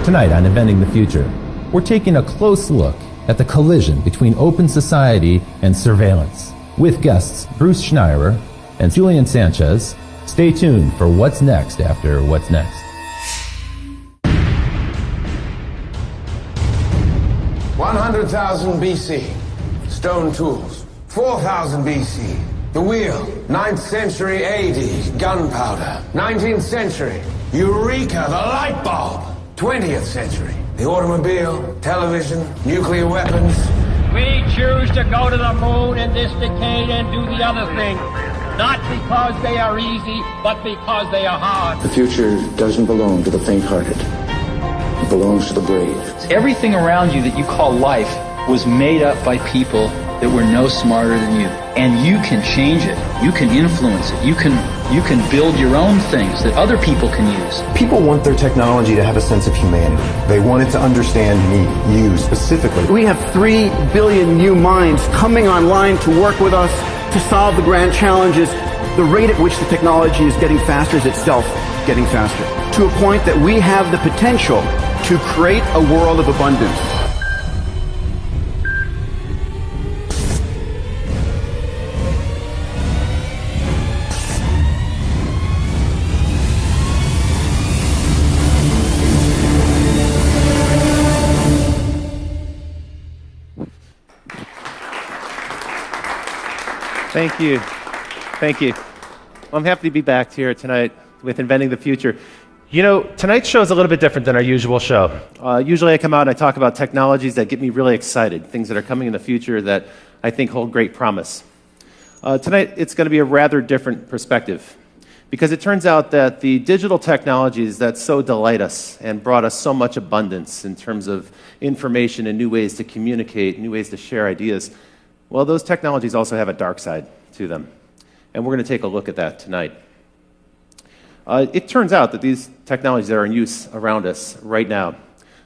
Tonight on Inventing the Future, we're taking a close look at the collision between open society and surveillance. With guests Bruce Schneier and Julian Sanchez. Stay tuned for what's next after What's Next. 100,000 BC, stone tools. 4,000 BC, the wheel. 9th century AD, gunpowder. 19th century, Eureka, the light bulb. 20th century, the automobile, television, nuclear weapons. We choose to go to the moon in this decade and do the other thing. Not because they are easy, but because they are hard. The future doesn't belong to the faint-hearted. It belongs to the brave. Everything around you that you call life was made up by people that were no smarter than you. And you can change it. You can influence it. You can build your own things that other people can use. People want their technology to have a sense of humanity. They want it to understand me, you specifically. We have 3 billion new minds coming online to work with us to solve the grand challenges. The rate at which the technology is getting faster is itself getting faster, to a point that we have the potential to create a world of abundance. Thank you. Thank you. Well, I'm happy to be back here tonight with Inventing the Future. You know, tonight's show is a little bit different than our usual show. Usually I come out and I talk about technologies that get me really excited, things that are coming in the future that I think hold great promise. Tonight it's going to be a rather different perspective, because it turns out that the digital technologies that so delight us and brought us so much abundance in terms of information and new ways to communicate, new ways to share ideas, well, those technologies also have a dark side to them. And we're going to take a look at that tonight. It turns out that these technologies that are in use around us right now,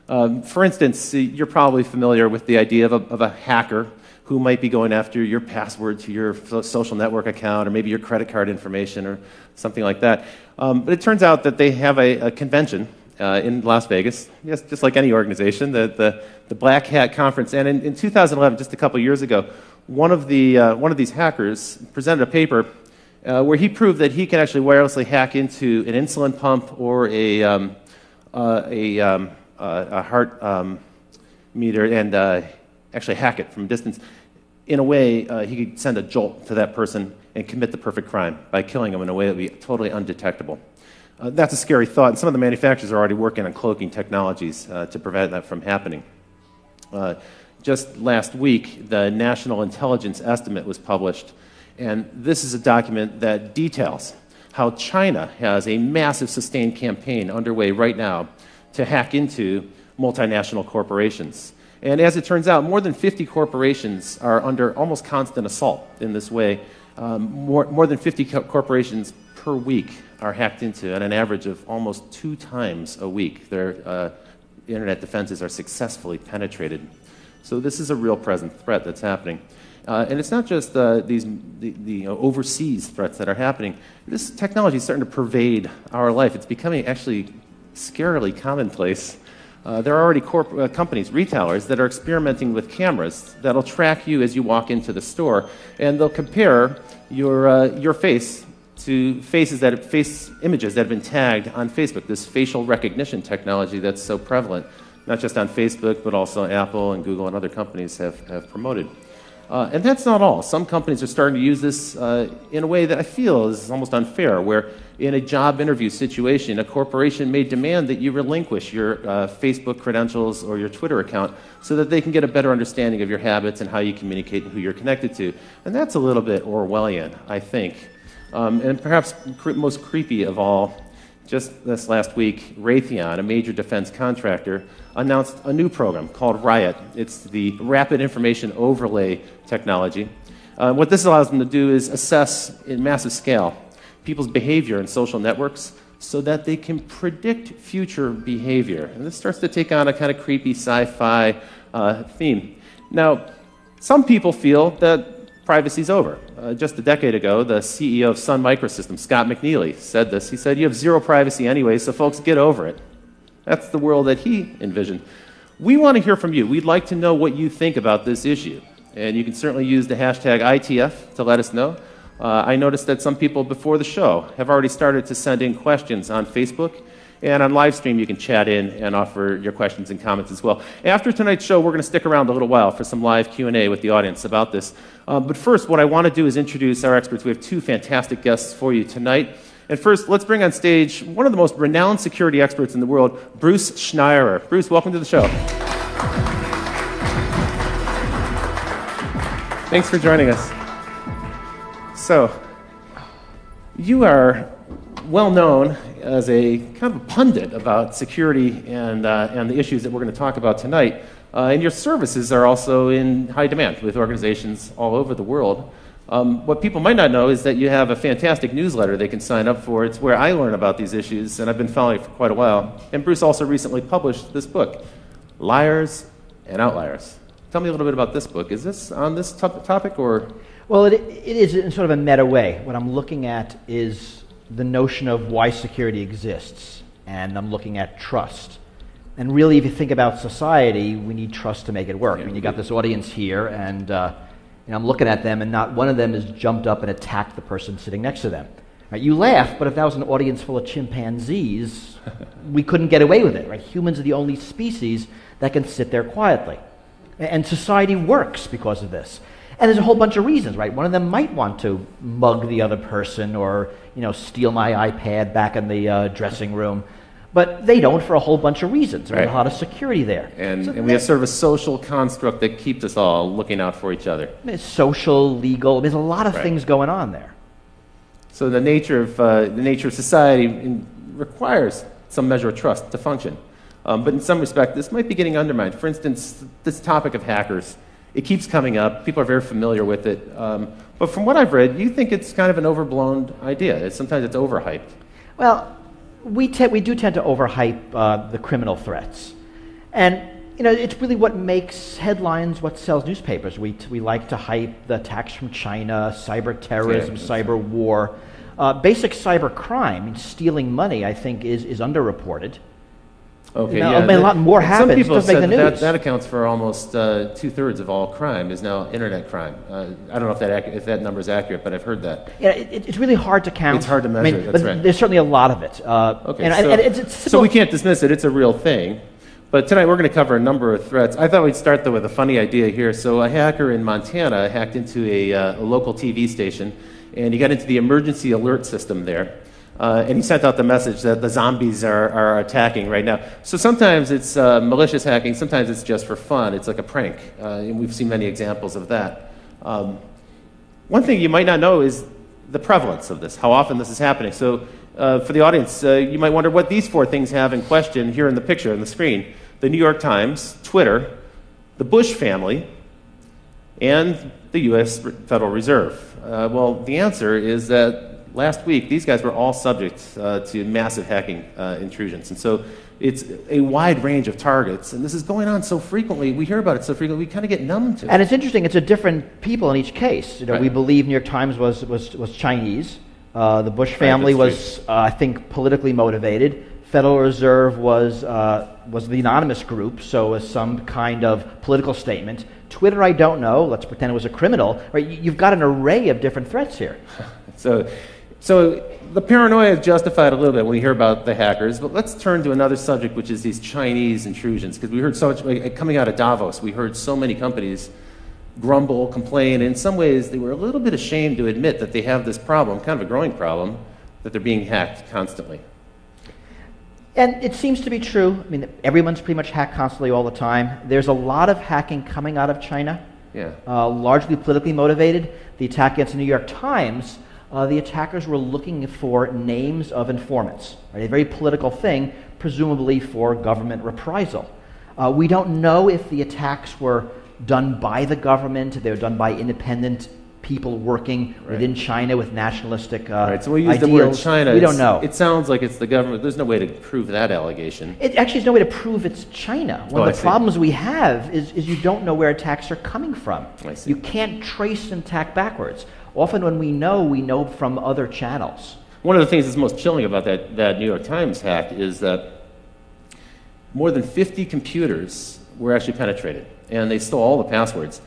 for instance, you're probably familiar with the idea of a hacker who might be going after your password to your social network account, or maybe your credit card information, or something like that. But it turns out that they have a convention in Las Vegas, yes, just like any organization, the Black Hat Conference. And in 2011, just a couple years ago, one of these hackers presented a paper where he proved that he can actually wirelessly hack into an insulin pump or a heart meter and actually hack it from a distance. In a way, he could send a jolt to that person and commit the perfect crime by killing them in a way that would be totally undetectable. That's a scary thought, and some of the manufacturers are already working on cloaking technologies to prevent that from happening. Just last week, the National Intelligence Estimate was published, and this is a document that details how China has a massive sustained campaign underway right now to hack into multinational corporations. And as it turns out, more than 50 corporations are under almost constant assault in this way. More than 50 corporations per week are hacked into at an average of almost 2 times a week. Their internet defenses are successfully penetrated. So this is a real present threat that's happening. And it's not just the overseas threats that are happening. This technology is starting to pervade our life. It's becoming actually scarily commonplace. There are already companies, retailers, that are experimenting with cameras that'll track you as you walk into the store, and they'll compare your face to face images that have been tagged on Facebook, this facial recognition technology that's so prevalent, not just on Facebook, but also Apple and Google and other companies have promoted. And that's not all. Some companies are starting to use this in a way that I feel is almost unfair, where in a job interview situation, a corporation may demand that you relinquish your Facebook credentials or your Twitter account so that they can get a better understanding of your habits and how you communicate and who you're connected to. And that's a little bit Orwellian, I think. And perhaps most creepy of all, just this last week, Raytheon, a major defense contractor, announced a new program called Riot. It's the Rapid Information Overlay technology. What this allows them to do is assess in massive scale people's behavior in social networks so that they can predict future behavior. And this starts to take on a kind of creepy sci-fi theme. Now, some people feel that privacy's over. Just a decade ago, the CEO of Sun Microsystems, Scott McNealy, said this. He said, "You have zero privacy anyway, so folks, get over it." That's the world that he envisioned. We want to hear from you. We'd like to know what you think about this issue. And you can certainly use the hashtag ITF to let us know. I noticed that some people before the show have already started to send in questions on Facebook. And on live stream, you can chat in and offer your questions and comments as well. After tonight's show, we're going to stick around a little while for some live Q&A with the audience about this. But first, what I want to do is introduce our experts. We have two fantastic guests for you tonight. And first, let's bring on stage one of the most renowned security experts in the world, Bruce Schneier. Bruce, welcome to the show. Thanks for joining us. So, you are well known as a kind of a pundit about security and the issues that we're going to talk about tonight. And your services are also in high demand with organizations all over the world. What people might not know is that you have a fantastic newsletter they can sign up for. It's where I learn about these issues, and I've been following it for quite a while. And Bruce also recently published this book, Liars and Outliers. Tell me a little bit about this book. Is this on this topic, or? Well, it is in sort of a meta way. What I'm looking at is the notion of why security exists, and I'm looking at trust. And really, if you think about society, we need trust to make it work. I mean, you got this audience here, and I'm looking at them, and not one of them has jumped up and attacked the person sitting next to them. Right? You laugh, but if that was an audience full of chimpanzees, we couldn't get away with it. Right? Humans are the only species that can sit there quietly. And society works because of this. And there's a whole bunch of reasons, right? One of them might want to mug the other person or, steal my iPad back in the dressing room. But they don't for a whole bunch of reasons. There's a lot of security there. And we have sort of a social construct that keeps us all looking out for each other. It's social, legal. There's a lot of things going on there. So the nature of society requires some measure of trust to function. But in some respect, this might be getting undermined. For instance, this topic of hackers. It keeps coming up. People are very familiar with it. But from what I've read, you think it's kind of an overblown idea. Sometimes it's overhyped. Well, we do tend to overhype the criminal threats. And, it's really what makes headlines, what sells newspapers. We like to hype the attacks from China, cyber terrorism, cyber war. Basic cyber crime, stealing money, I think, is underreported. Okay, a lot more happens. Some people have said that accounts for almost 2/3 of all crime is now internet crime. I don't know if that number is accurate, but I've heard that. Yeah, it's really hard to count. It's hard to measure. That's right. There's certainly a lot of it. So we can't dismiss it. It's a real thing. But tonight we're going to cover a number of threats. I thought we'd start though with a funny idea here. So a hacker in Montana hacked into a local TV station, and he got into the emergency alert system there. And he sent out the message that the zombies are attacking right now. So sometimes it's malicious hacking, sometimes it's just for fun. It's like a prank, and we've seen many examples of that. One thing you might not know is the prevalence of this, how often this is happening. So for the audience, you might wonder what these four things have in question here in the picture on the screen. The New York Times, Twitter, the Bush family, and the U.S. Federal Reserve. Well, the answer is that last week, these guys were all subject to massive hacking intrusions. And so it's a wide range of targets. And this is going on so frequently. We hear about it so frequently, we kind of get numb to it. And it's interesting. It's a different people in each case. We believe New York Times was Chinese. The Bush family was, I think, politically motivated. Federal Reserve was the anonymous group, so it was some kind of political statement. Twitter, I don't know. Let's pretend it was a criminal. Right? You've got an array of different threats here. So the paranoia is justified a little bit when we hear about the hackers, but let's turn to another subject, which is these Chinese intrusions, because we heard so much, coming out of Davos, we heard so many companies grumble, complain, and in some ways they were a little bit ashamed to admit that they have this problem, kind of a growing problem, that they're being hacked constantly. And it seems to be true. I mean, everyone's pretty much hacked constantly all the time. There's a lot of hacking coming out of China, largely politically motivated. The attack against the New York Times, the attackers were looking for names of informants, right? A very political thing, presumably for government reprisal. We don't know if the attacks were done by the government, they were done by independent people working within China with nationalistic So we use ideals. the word China. We don't know. It sounds like it's the government. There's no way to prove that allegation. It actually is no way to prove it's China. One of the problems we have is you don't know where attacks are coming from. You can't trace an attack backwards. Often when we know from other channels. One of the things that's most chilling about that New York Times hack is that more than 50 computers were actually penetrated, and they stole all the passwords,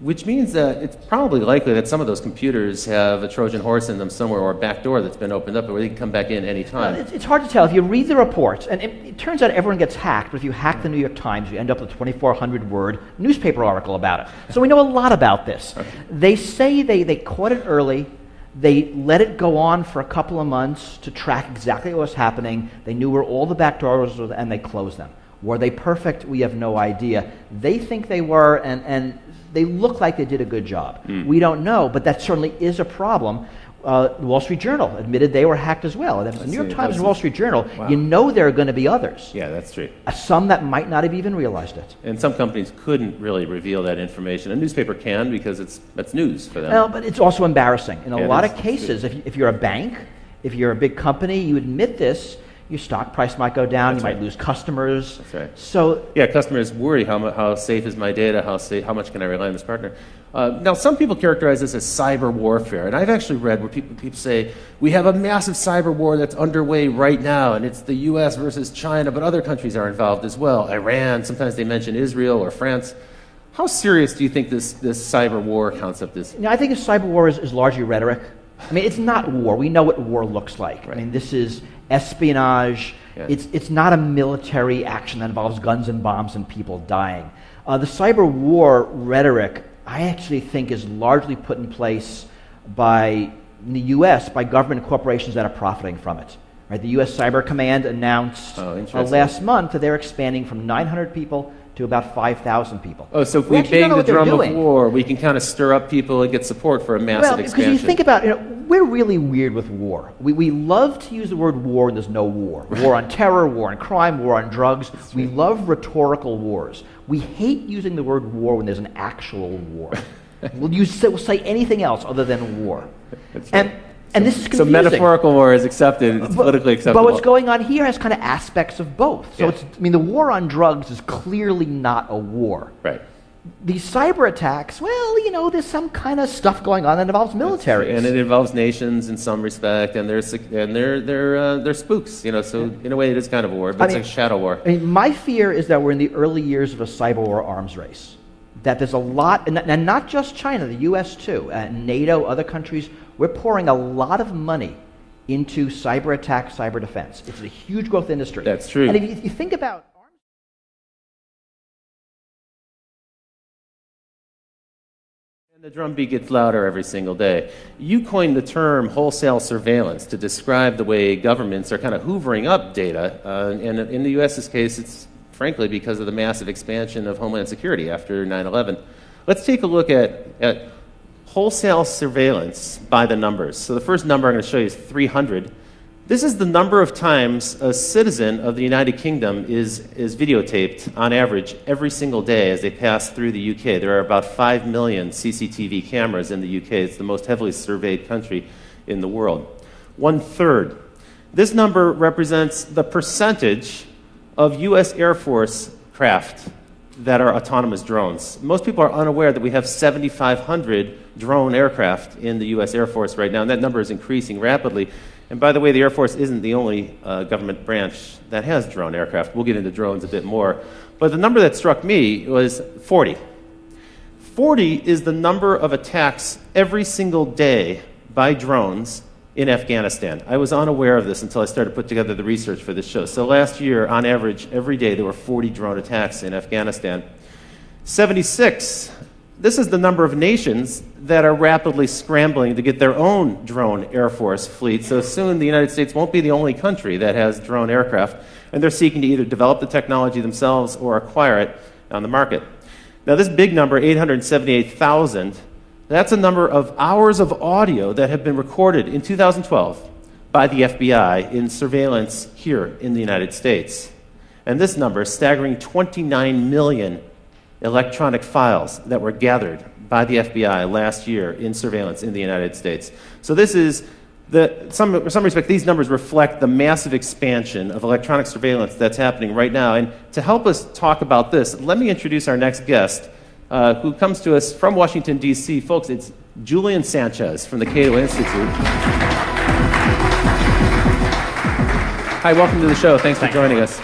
which means that it's probably likely that some of those computers have a Trojan horse in them somewhere, or a back door that's been opened up where they can come back in any time. It's hard to tell. If you read the reports, and it turns out everyone gets hacked, but if you hack the New York Times, you end up with a 2,400-word newspaper article about it. So we know a lot about this. They say they caught it early. They let it go on for a couple of months to track exactly what was happening. They knew where all the back doors were, and they closed them. Were they perfect? We have no idea. They think they were, and they look like they did a good job. We don't know, but that certainly is a problem. The Wall Street Journal admitted they were hacked as well. The New York Times and Wall Street Journal, you know there are going to be others. Yeah, that's true. Some that might not have even realized it. And some companies couldn't really reveal that information. A newspaper can because that's news for them. Well, but it's also embarrassing. In a lot of cases, if you're a bank, if you're a big company, you admit this, your stock price might go down, you might lose customers. That's right. So yeah, customers worry, how safe is my data, how much can I rely on this partner? Now, some people characterize this as cyber warfare, and I've actually read where people say, we have a massive cyber war that's underway right now, and it's the US versus China, but other countries are involved as well. Iran, sometimes they mention Israel or France. How serious do you think this cyber war concept is? I think a cyber war is largely rhetoric. I mean, it's not war. We know what war looks like. Right. I mean, this is espionage. Yeah. It's not a military action that involves guns and bombs and people dying. The cyber war rhetoric, I actually think, is largely put in place in the U.S. by government corporations that are profiting from it. Right? The U.S. Cyber Command announced last month that they're expanding from 900 people to about 5,000 people. Oh, so if we bang the drum of war, we can kind of stir up people and get support for a massive expansion. Because you think about, we're really weird with war. We love to use the word war when there's no war. War on terror, war on crime, war on drugs. We love rhetorical wars. We hate using the word war when there's an actual war. We'll say anything else other than war. And this is confusing. So metaphorical war is accepted, it's politically acceptable. But what's going on here has kind of aspects of both. So the war on drugs is clearly not a war. Right. These cyber attacks, well, there's some kind of stuff going on that involves militaries. And it involves nations in some respect, and they're spooks, so in a way it is kind of a war, but it's like a shadow war. My fear is that we're in the early years of a cyber war arms race. That there's a lot, and not just China, the U.S. too, NATO, other countries, we're pouring a lot of money into cyber attack, cyber defense. It's a huge growth industry. That's true. And if you think about and the drumbeat gets louder every single day. You coined the term wholesale surveillance to describe the way governments are kind of hoovering up data, and in the U.S.'s case, it's frankly because of the massive expansion of Homeland Security after 9/11. Let's take a look at wholesale surveillance by the numbers. So the first number I'm going to show you is 300. This is the number of times a citizen of the United Kingdom is videotaped on average every single day as they pass through the UK. There are about 5 million CCTV cameras in the UK. It's the most heavily surveyed country in the world. 1/3. This number represents the percentage of U.S. Air Force craft that are autonomous drones. Most people are unaware that we have 7,500 drone aircraft in the U.S. Air Force right now, and that number is increasing rapidly. And by the way, the Air Force isn't the only government branch that has drone aircraft. We'll get into drones a bit more. But the number that struck me was 40. 40 is the number of attacks every single day by drones in Afghanistan. I was unaware of this until I started to put together the research for this show. So last year, on average, every day there were 40 drone attacks in Afghanistan. 76, this is the number of nations that are rapidly scrambling to get their own drone Air Force fleet. So soon the United States won't be the only country that has drone aircraft, and they're seeking to either develop the technology themselves or acquire it on the market. Now this big number, 878,000, that's a number of hours of audio that have been recorded in 2012 by the FBI in surveillance here in the United States. And this number, staggering 29 million electronic files that were gathered by the FBI last year in surveillance in the United States. So this is, in some respect, these numbers reflect the massive expansion of electronic surveillance that's happening right now. And to help us talk about this, let me introduce our next guest, who comes to us from Washington, D.C. Folks, it's Julian Sanchez from the Cato Institute. Hi, welcome to the show. Thanks for joining us.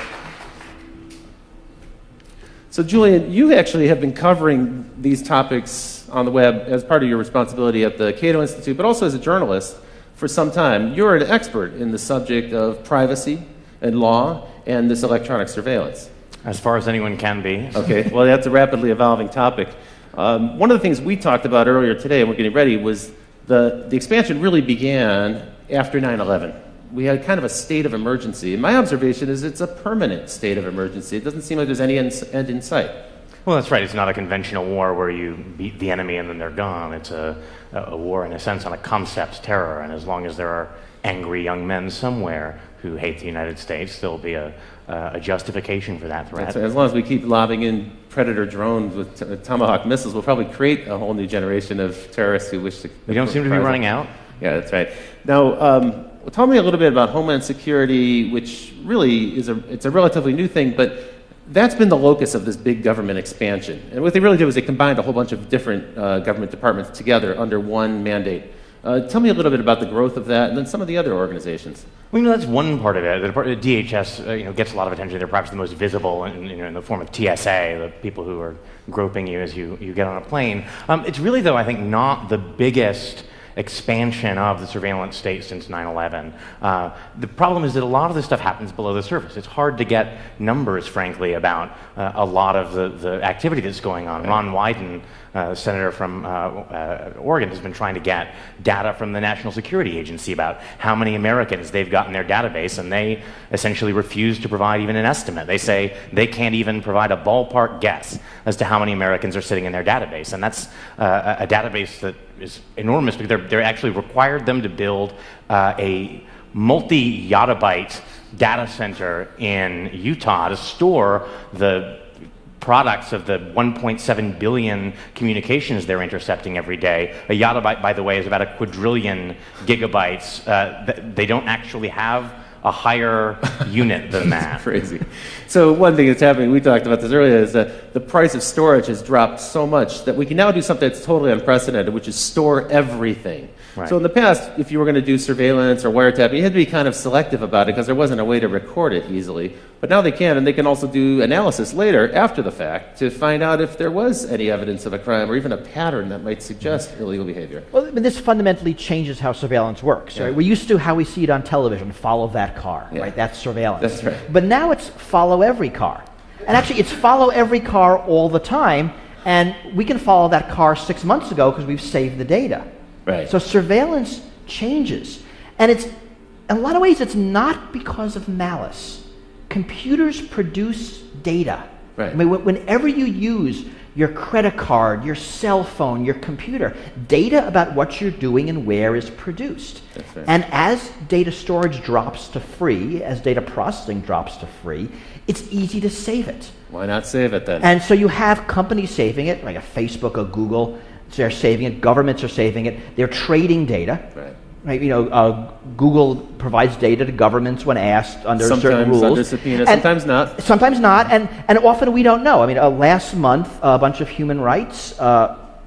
So Julian, you actually have been covering these topics on the web as part of your responsibility at the Cato Institute, but also as a journalist for some time. You're an expert in the subject of privacy and law and this electronic surveillance. As far as anyone can be. Okay, well, that's a rapidly evolving topic. One of the things we talked about earlier today, and we're getting ready, was the expansion really began after 9/11. We had kind of a state of emergency. And my observation is it's a permanent state of emergency. It doesn't seem like there's any end in sight. Well, that's right. It's not a conventional war where you beat the enemy and then they're gone. It's a war, in a sense, on a concept terror. And as long as there are angry young men somewhere who hate the United States, there'll be a justification for that threat. Right. As long as we keep lobbing in Predator drones with Tomahawk missiles, we'll probably create a whole new generation of terrorists who wish to... We don't seem to be running out. Yeah, that's right. Now, tell me a little bit about Homeland Security, which really it's a relatively new thing, but that's been the locus of this big government expansion. And what they really did was they combined a whole bunch of different government departments together under one mandate. Tell me a little bit about the growth of that and then some of the other organizations. Well, that's one part of it. The DHS gets a lot of attention. They're perhaps the most visible in the form of TSA, the people who are groping you as you get on a plane. It's really, though, I think, not the biggest expansion of the surveillance state since 9/11. The problem is that a lot of this stuff happens below the surface. It's hard to get numbers, frankly, about a lot of the activity that's going on. Ron Wyden, senator from Oregon, has been trying to get data from the National Security Agency about how many Americans they've got in their database, and they essentially refuse to provide even an estimate. They say they can't even provide a ballpark guess as to how many Americans are sitting in their database, and that's a database that is enormous because they're actually required them to build a multi-yottabyte data center in Utah to store the products of the 1.7 billion communications they're intercepting every day. A yottabyte, by the way, is about a quadrillion gigabytes. They don't actually have a higher unit than that. Crazy. So one thing that's happening, we talked about this earlier, is that the price of storage has dropped so much that we can now do something that's totally unprecedented, which is store everything. Right. So in the past, if you were going to do surveillance or wiretapping, you had to be kind of selective about it because there wasn't a way to record it easily. But now they can, and they can also do analysis later, after the fact, to find out if there was any evidence of a crime or even a pattern that might suggest illegal behavior. Well, I mean, this fundamentally changes how surveillance works. Right? We're used to how we see it on television, follow that car, right? That's surveillance. That's right. But now it's follow every car. And actually, it's follow every car all the time, and we can follow that car 6 months ago because we've saved the data. Right. So surveillance changes. And it's, in a lot of ways, it's not because of malice. Computers produce data. Right. I mean, whenever you use your credit card, your cell phone, your computer, data about what you're doing and where is produced. That's right. And as data storage drops to free, as data processing drops to free, it's easy to save it. Why not save it then? And so you have companies saving it, like a Facebook, a Google. They're saving it. Governments are saving it. They're trading data. Right. You know, Google provides data to governments when asked under certain rules. Sometimes under subpoena, sometimes not. Sometimes not, and often we don't know. I mean, last month, a bunch of human rights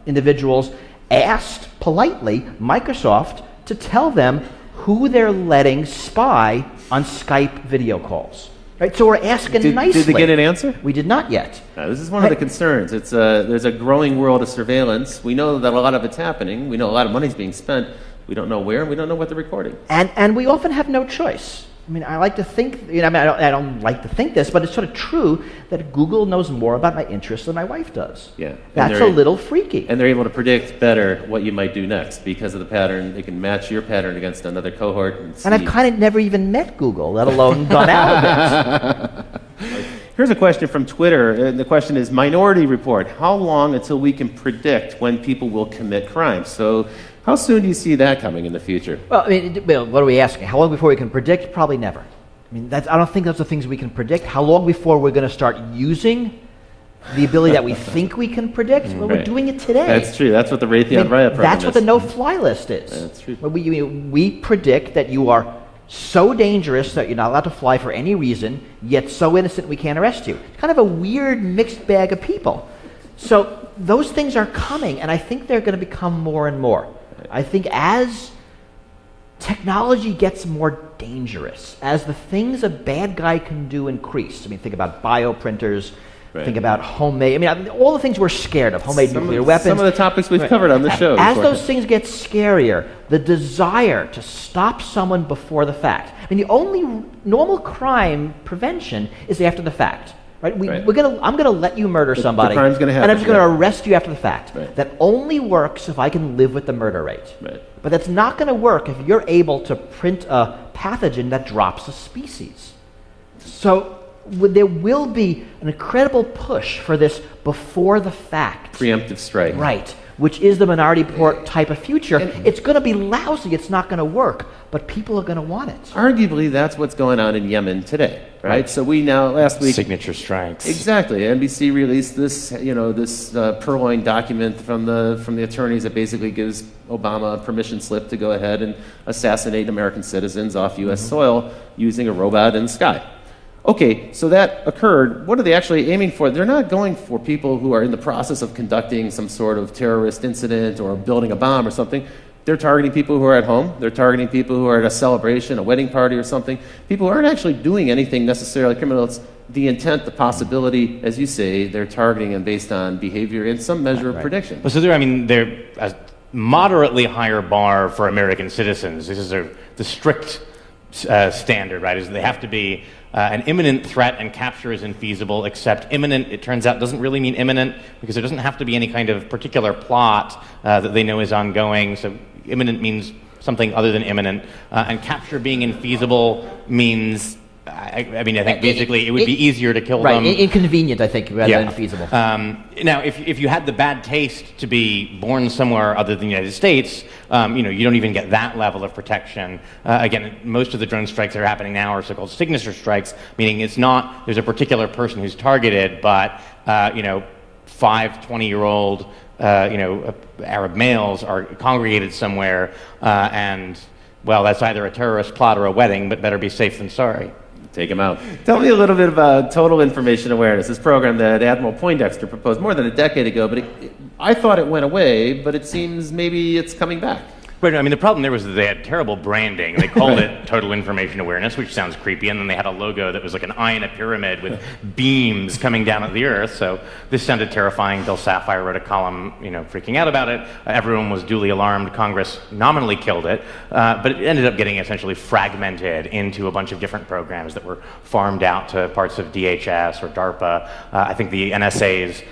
individuals asked politely Microsoft to tell them who they're letting spy on Skype video calls. Right, so we're asking nicely. Did they get an answer? We did not yet. This is one of the concerns. It's there's a growing world of surveillance. We know that a lot of it's happening. We know a lot of money's being spent. We don't know where, and we don't know what they're recording. And we often have no choice. I mean, I like to think, I don't like to think this, but it's sort of true that Google knows more about my interests than my wife does. Yeah. That's a little freaky. And they're able to predict better what you might do next because of the pattern. They can match your pattern against another cohort. And I've kind of never even met Google, let alone gone out of it. Here's a question from Twitter. And the question is, Minority Report, how long until we can predict when people will commit crimes? So how soon do you see that coming in the future? Well, I mean, what are we asking? How long before we can predict? Probably never. I mean, I don't think those are things we can predict. How long before we're going to start using the ability that we think we can predict? Well, we're doing it today. That's true. That's what the Raytheon Riot program That's what the no-fly list is. That's true. We predict that you are so dangerous that you're not allowed to fly for any reason, yet so innocent we can't arrest you. It's kind of a weird mixed bag of people. So those things are coming, and I think they're going to become more and more. I think as technology gets more dangerous, as the things a bad guy can do increase, I mean, think about bioprinters, Right. Think about homemade, all the things we're scared of, homemade nuclear weapons. Some of the topics we've covered on the show. As those things get scarier, the desire to stop someone before the fact. The only normal crime prevention is after the fact. Right? I'm going to let you murder somebody, the crime's gonna happen, and I'm just going to arrest you after the fact. Right. That only works if I can live with the murder rate. Right. But that's not going to work if you're able to print a pathogen that drops a species. So there will be an incredible push for this before the fact. Preemptive strike. Right, which is the Minority Report type of future. It's going to be lousy. It's not going to work, but people are going to want it. Arguably, that's what's going on in Yemen today, right? So we now, last week... Signature strikes. Exactly. NBC released this, this purloined document from the attorneys that basically gives Obama a permission slip to go ahead and assassinate American citizens off U.S. soil using a robot in the sky. Okay, so that occurred. What are they actually aiming for? They're not going for people who are in the process of conducting some sort of terrorist incident or building a bomb or something. They're targeting people who are at home. They're targeting people who are at a celebration, a wedding party or something. People who aren't actually doing anything necessarily criminal. It's the intent, the possibility, as you say, they're targeting them based on behavior and some measure of prediction. Well, so they're a moderately higher bar for American citizens. This is the strict standard, right? Is they have to be an imminent threat, and capture is infeasible, except imminent, it turns out, doesn't really mean imminent, because there doesn't have to be any kind of particular plot that they know is ongoing. So imminent means something other than imminent. And capture being infeasible means, I think basically it would be easier to kill them. Right, inconvenient, I think, rather than feasible. Now, if you had the bad taste to be born somewhere other than the United States, you don't even get that level of protection. Again, most of the drone strikes that are happening now are so-called signature strikes, meaning it's not there's a particular person who's targeted, but 5 20-year-old Arab males are congregated somewhere, and well, that's either a terrorist plot or a wedding, but better be safe than sorry. Take him out. Tell me a little bit about total information awareness, this program that Admiral Poindexter proposed more than a decade ago, but I thought it went away, but it seems maybe it's coming back. Right, the problem there was that they had terrible branding. They called it Total Information Awareness, which sounds creepy, and then they had a logo that was like an eye in a pyramid with beams coming down at the earth, so this sounded terrifying. Bill Sapphire wrote a column, freaking out about it. Everyone was duly alarmed. Congress nominally killed it, but it ended up getting essentially fragmented into a bunch of different programs that were farmed out to parts of DHS or DARPA. I think the NSA's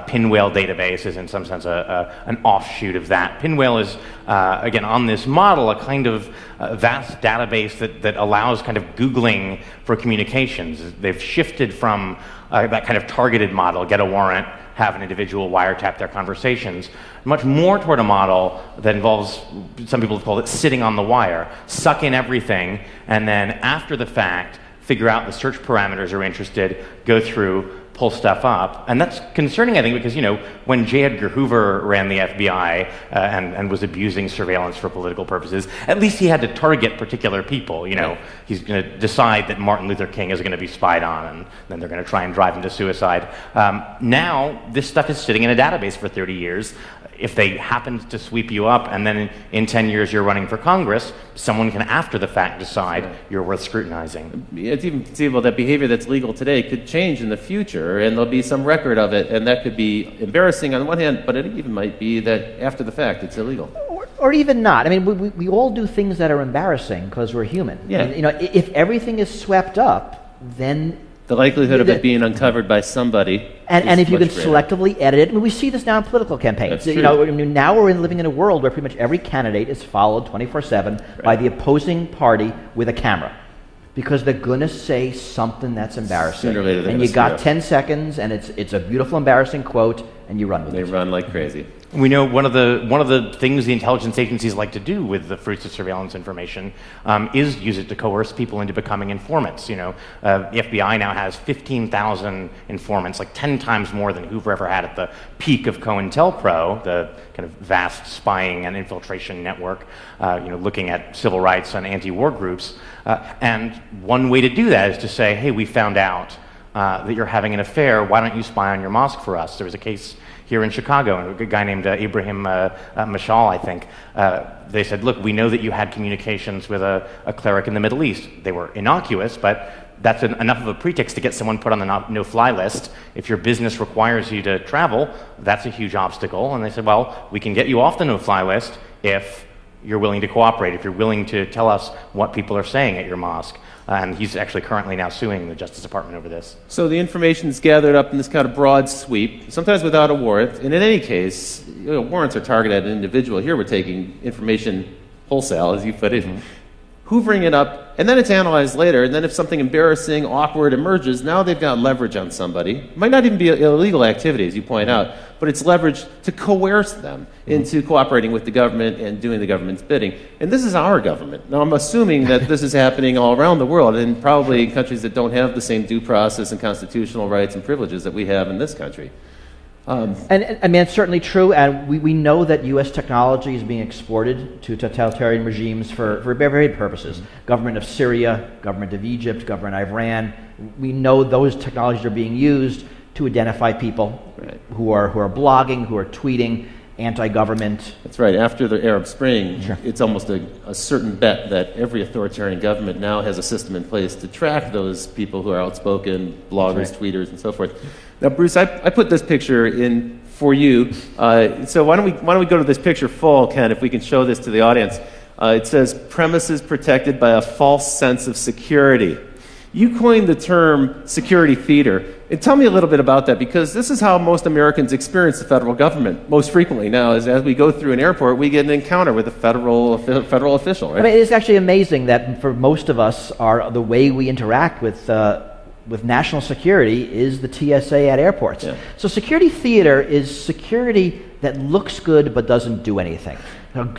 Pinwheel database is in some sense an offshoot of that. Pinwheel is, again, on this model, a kind of vast database that allows kind of Googling for communications. They've shifted from that kind of targeted model, get a warrant, have an individual wiretap their conversations, much more toward a model that involves, some people have called it sitting on the wire, suck in everything, and then after the fact, figure out the search parameters are interested, go through, pull stuff up. And that's concerning, I think, because, when J. Edgar Hoover ran the FBI and was abusing surveillance for political purposes, at least he had to target particular people. He's going to decide that Martin Luther King is going to be spied on, and then they're going to try and drive him to suicide. Now, this stuff is sitting in a database for 30 years. If they happen to sweep you up and then in 10 years you're running for Congress, someone can after the fact decide you're worth scrutinizing. It's even conceivable that behavior that's legal today could change in the future, and there'll be some record of it, and that could be embarrassing on the one hand, but it even might be that after the fact it's illegal. Or even not. We all do things that are embarrassing because we're human. Yeah. If everything is swept up, then the likelihood of it being uncovered by somebody, and if you can greater. Selectively edit it, we see this now in political campaigns. That's true. Now we're living in a world where pretty much every candidate is followed 24/7 by the opposing party with a camera, because they're going to say something that's embarrassing. Sooner or later, and you got 10 seconds, and it's a beautiful, embarrassing quote, and you run with it. They run like crazy. We know one of the things the intelligence agencies like to do with the fruits of surveillance information is use it to coerce people into becoming informants. The FBI now has 15,000 informants, like 10 times more than Hoover ever had at the peak of COINTELPRO, the kind of vast spying and infiltration network, looking at civil rights and anti-war groups. And one way to do that is to say, hey, we found out that you're having an affair. Why don't you spy on your mosque for us? There was a case here in Chicago, a guy named Ibrahim Mashal, I think. They said, look, we know that you had communications with a cleric in the Middle East. They were innocuous, but that's enough of a pretext to get someone put on the no-fly list. If your business requires you to travel, that's a huge obstacle. And they said, well, we can get you off the no-fly list if you're willing to cooperate, if you're willing to tell us what people are saying at your mosque. And he's actually currently now suing the Justice Department over this. So the information is gathered up in this kind of broad sweep, sometimes without a warrant. And in any case, warrants are targeted at an individual. Here we're taking information wholesale, as you put it, hoovering it up, and then it's analyzed later. And then if something embarrassing, awkward emerges, now they've got leverage on somebody. It might not even be illegal activity, as you point out, but it's leverage to coerce them into cooperating with the government and doing the government's bidding. And this is our government. Now, I'm assuming that this is happening all around the world, and probably in countries that don't have the same due process and constitutional rights and privileges that we have in this country. And I mean, it's certainly true, and we know that U.S. technology is being exported to totalitarian regimes for varied purposes. Government of Syria, government of Egypt, government of Iran. We know those technologies are being used to identify people who are blogging, who are tweeting, anti-government. That's right. After the Arab Spring, it's almost a certain bet that every authoritarian government now has a system in place to track those people who are outspoken, bloggers, tweeters, and so forth. Now, Bruce, I put this picture in for you. So why don't we go to this picture full, Ken, if we can show this to the audience. It says, premises protected by a false sense of security. You coined the term security theater. And tell me a little bit about that, because this is how most Americans experience the federal government most frequently now. As we go through an airport, we get an encounter with a federal official, right? I mean, it's actually amazing that for most of us, the way we interact with national security is the TSA at airports. Yeah. So security theater is security that looks good but doesn't do anything.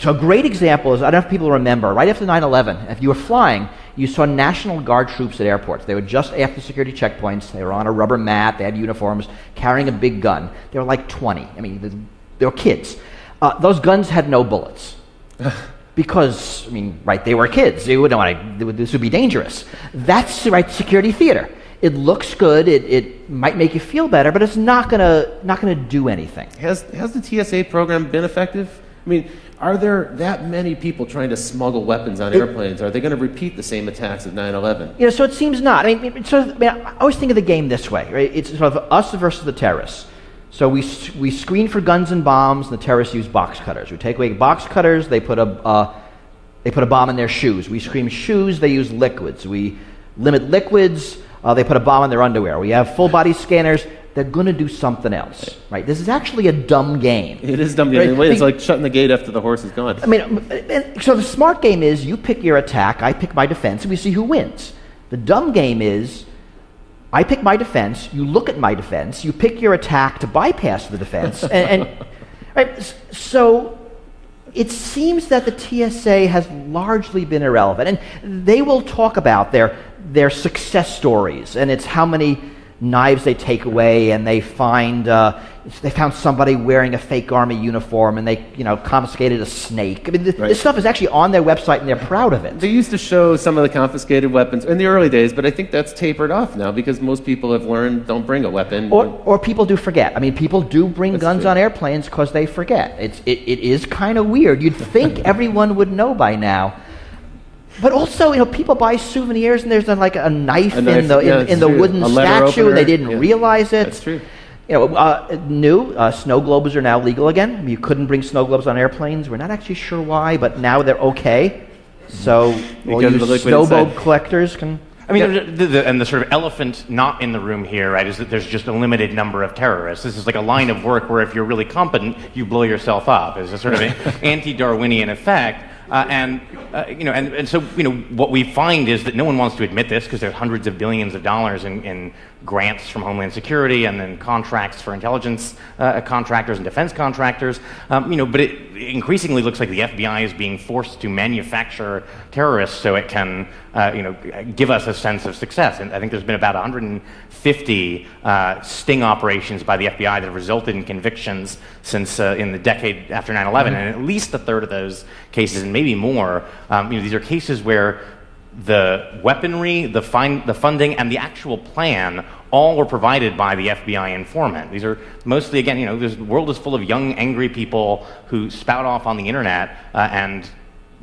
So a great example is, I don't know if people remember, right after 9/11, if you were flying, you saw National Guard troops at airports. They were just after security checkpoints. They were on a rubber mat. They had uniforms, carrying a big gun. They were like 20. I mean, they were kids. Those guns had no bullets. Because, I mean, right, they were kids. They wouldn't want to, this would be dangerous. That's right, security theater. It looks good. It might make you feel better, but it's not gonna do anything. Has the TSA program been effective? I mean, are there that many people trying to smuggle weapons on airplanes? Are they going to repeat the same attacks of 9/11? You know, so it seems not. I mean, I always think of the game this way, right? It's sort of us versus the terrorists. So we screen for guns and bombs, and the terrorists use box cutters. We take away box cutters, they put a bomb in their shoes. We screen shoes, they use liquids. We limit liquids, they put a bomb in their underwear. We have full body scanners. They're going to do something else, right? This is actually a dumb game. It is a dumb game. Right? It's like shutting the gate after the horse is gone. I mean, so the smart game is you pick your attack, I pick my defense, and we see who wins. The dumb game is I pick my defense, you look at my defense, you pick your attack to bypass the defense, and right? So it seems that the TSA has largely been irrelevant, and they will talk about their success stories, and it's how many knives they take away, and they found somebody wearing a fake army uniform, and they confiscated a snake. I mean, this stuff is actually on their website, and they're proud of it. They used to show some of the confiscated weapons in the early days, but I think that's tapered off now because most people have learned don't bring a weapon. Or people do forget. I mean, people do bring guns on airplanes because they forget. It is kind of weird. You'd think everyone would know by now. But also, people buy souvenirs, and there's like a knife in the wooden statue, and they didn't realize it. That's true. Snow globes are now legal again. You couldn't bring snow globes on airplanes. We're not actually sure why, but now they're okay. So all you snow globe collectors can. I mean, and the sort of elephant not in the room here, right, is that there's just a limited number of terrorists. This is like a line of work where if you're really competent, you blow yourself up. It's a sort of an anti-Darwinian effect. So what we find is that no one wants to admit this because there's hundreds of billions of dollars in grants from Homeland Security and then contracts for intelligence contractors and defense contractors. But it increasingly looks like the FBI is being forced to manufacture terrorists so it can give us a sense of success. And I think there's been about 150 sting operations by the FBI that have resulted in convictions since in the decade after 9/11, and at least a third of those cases, and maybe more, these are cases where the weaponry, the funding, and the actual plan all were provided by the FBI informant. These are mostly, again, the world is full of young, angry people who spout off on the internet and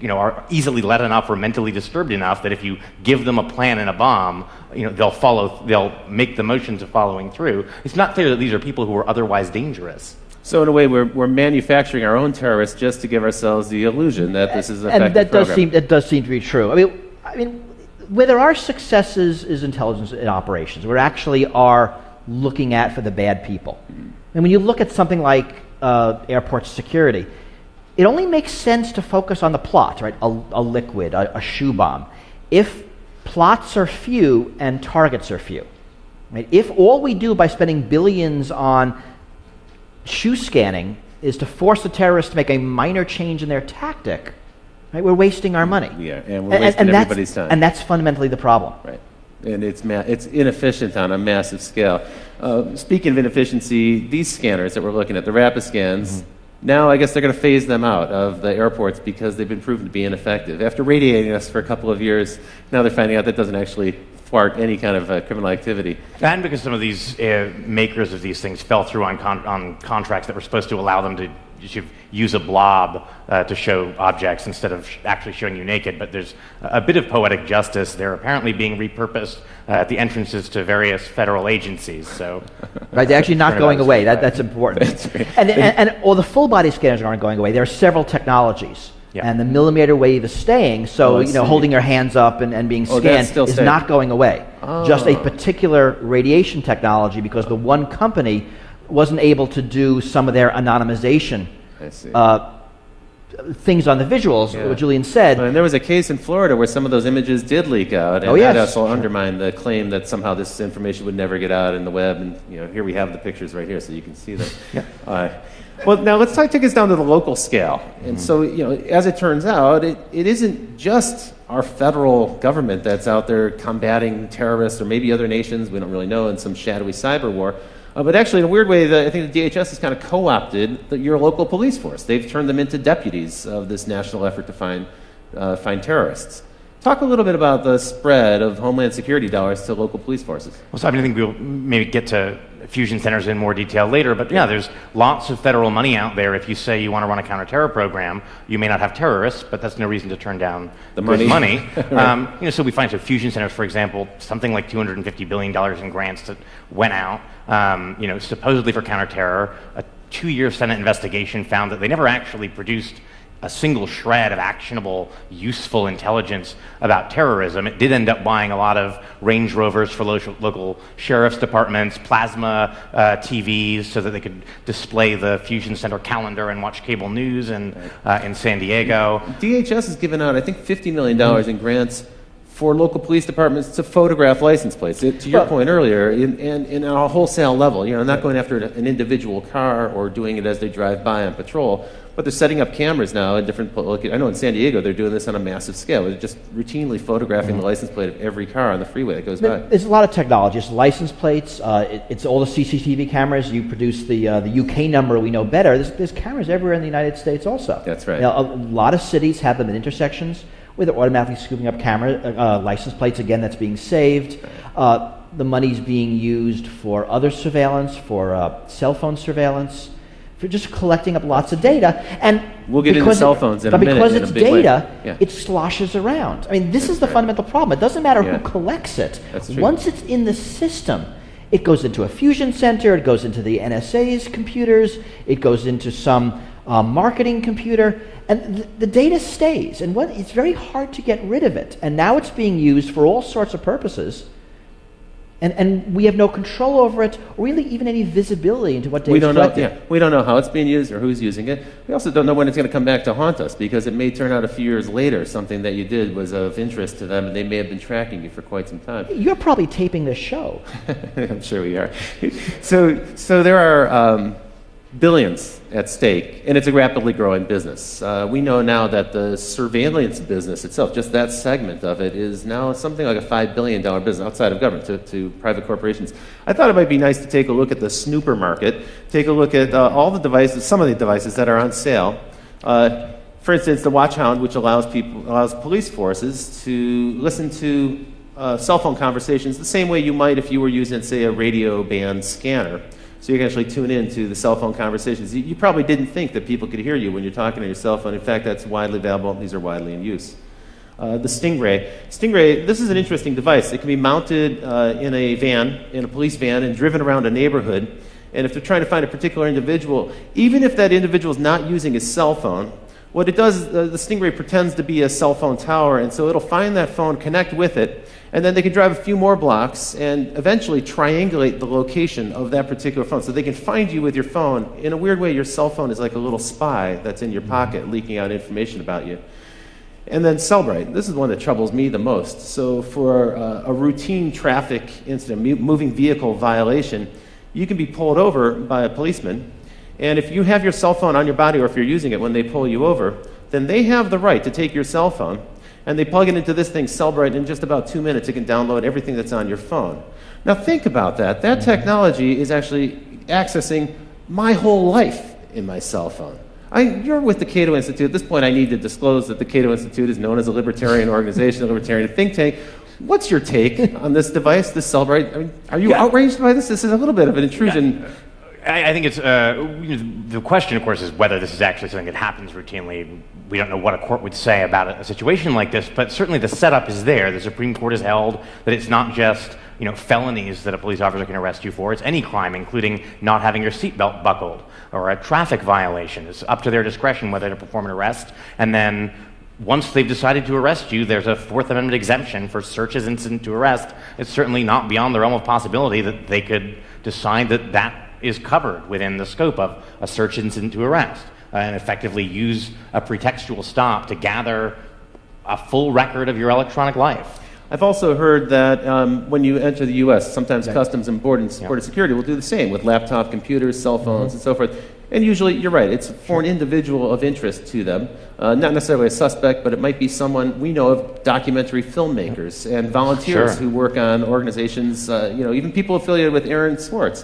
are easily led enough or mentally disturbed enough that if you give them a plan and a bomb, they'll make the motions of following through. It's not clear that these are people who are otherwise dangerous. So in a way, we're manufacturing our own terrorists just to give ourselves the illusion that this is an effective program. That does seem to be true. I mean, where there are successes is intelligence in operations. We actually are looking at for the bad people. And when you look at something like airport security, it only makes sense to focus on the plots, right? A liquid, a shoe bomb. If plots are few and targets are few, right? If all we do by spending billions on shoe scanning is to force the terrorists to make a minor change in their tactic, right? We're wasting our money. Yeah, and we're wasting everybody's time. And that's fundamentally the problem. Right. And it's inefficient on a massive scale. Speaking of inefficiency, these scanners that we're looking at, the rapid scans, now I guess they're going to phase them out of the airports because they've been proven to be ineffective. After radiating us for a couple of years, now they're finding out that doesn't actually thwart any kind of criminal activity. And because some of these makers of these things fell through on contracts that were supposed to allow them to use a blob to show objects instead of actually showing you naked. But there's a bit of poetic justice. They're apparently being repurposed at the entrances to various federal agencies. So, right, they're actually not going away. That's important. That's right. And all the full body scanners aren't going away. There are several technologies. Yeah. And the millimeter wave is staying, so holding your hands up and being scanned is not going away. Just a particular radiation technology, because the one company wasn't able to do some of their anonymization things on the visuals, what Julian said. And there was a case in Florida where some of those images did leak out, and that also undermined the claim that somehow this information would never get out in the web. And here we have the pictures right here, so you can see them. Well, now let's take us down to the local scale. And so, as it turns out, it isn't just our federal government that's out there combating terrorists or maybe other nations, we don't really know, in some shadowy cyber war. But actually, in a weird way, I think the DHS has kind of co-opted your local police force. They've turned them into deputies of this national effort to find terrorists. Talk a little bit about the spread of Homeland Security dollars to local police forces. Well, so I think we'll maybe get to fusion centers in more detail later, but there's lots of federal money out there. If you say you want to run a counterterror program, you may not have terrorists, but that's no reason to turn down the money. Right. So we find fusion centers, for example, something like $250 billion in grants that went out, supposedly for counterterror. A 2-year Senate investigation found that they never actually produced a single shred of actionable, useful intelligence about terrorism. It did end up buying a lot of Range Rovers for local sheriff's departments, plasma TVs so that they could display the Fusion Center calendar and watch cable news in San Diego. DHS has given out, I think, $50 million in grants for local police departments to photograph license plates. To your point earlier, in a wholesale level, not going after an individual car or doing it as they drive by on patrol, but they're setting up cameras now in different. I know in San Diego they're doing this on a massive scale. They're just routinely photographing the license plate of every car on the freeway that goes by. There's a lot of technology. It's license plates. It's all the CCTV cameras. You produce the UK number. We know better. There's cameras everywhere in the United States also. That's right. A lot of cities have them in intersections where they're automatically scooping up camera license plates. Again, that's being saved. The money's being used for other surveillance, for cell phone surveillance, for just collecting up lots of data. And we'll get into cell phones in a minute. But because it's data, it sloshes around. I mean, this is the fundamental problem. It doesn't matter who collects it. That's true. Once it's in the system, it goes into a fusion center, it goes into the NSA's computers, it goes into some marketing computer, and the data stays. And it's very hard to get rid of it. And now it's being used for all sorts of purposes. And we have no control over it, or really even any visibility into what data is collected. We don't know how it's being used or who's using it. We also don't know when it's going to come back to haunt us, because it may turn out a few years later something that you did was of interest to them, and they may have been tracking you for quite some time. You're probably taping this show. I'm sure we are. So there are billions at stake, and it's a rapidly growing business. We know now that the surveillance business itself, just that segment of it, is now something like a $5 billion business outside of government to private corporations. I thought it might be nice to take a look at the snooper market, take a look at all the devices, some of the devices that are on sale. For instance, the Watchhound, which allows police forces to listen to cell phone conversations the same way you might if you were using, say, a radio band scanner. So you can actually tune in to the cell phone conversations. You probably didn't think that people could hear you when you're talking to your cell phone. In fact, that's widely available. These are widely in use. The Stingray. Stingray, this is an interesting device. It can be mounted in a police van, and driven around a neighborhood. And if they're trying to find a particular individual, even if that individual is not using his cell phone, what it does, the Stingray pretends to be a cell phone tower, and so it'll find that phone, connect with it, and then they can drive a few more blocks and eventually triangulate the location of that particular phone. So they can find you with your phone. In a weird way, your cell phone is like a little spy that's in your pocket, leaking out information about you. And then Cellbrite. This is one that troubles me the most. So for a routine traffic incident, moving vehicle violation, you can be pulled over by a policeman. And if you have your cell phone on your body, or if you're using it when they pull you over, then they have the right to take your cell phone, and they plug it into this thing, Cellbrite, and in just about 2 minutes it can download everything that's on your phone. Now think about that. That technology is actually accessing my whole life in my cell phone. You're with the Cato Institute. At this point, I need to disclose that the Cato Institute is known as a libertarian organization, a libertarian think tank. What's your take on this device, this Cellbrite? I mean, are you outraged by this? This is a little bit of an intrusion. Yeah. I think it's the question, of course, is whether this is actually something that happens routinely. We don't know what a court would say about a situation like this, but certainly the setup is there. The Supreme Court has held that it's not just felonies that a police officer can arrest you for. It's any crime, including not having your seatbelt buckled or a traffic violation. It's up to their discretion whether to perform an arrest. And then once they've decided to arrest you, there's a Fourth Amendment exemption for searches incident to arrest. It's certainly not beyond the realm of possibility that they could decide that that is covered within the scope of a search incident to arrest, and effectively use a pretextual stop to gather a full record of your electronic life. I've also heard that when you enter the U.S., sometimes Customs and Border Security will do the same with laptop computers, cell phones, and so forth. And usually, you're right, it's for an individual of interest to them. Not necessarily a suspect, but it might be someone we know of, documentary filmmakers and volunteers who work on organizations, even people affiliated with Aaron Swartz.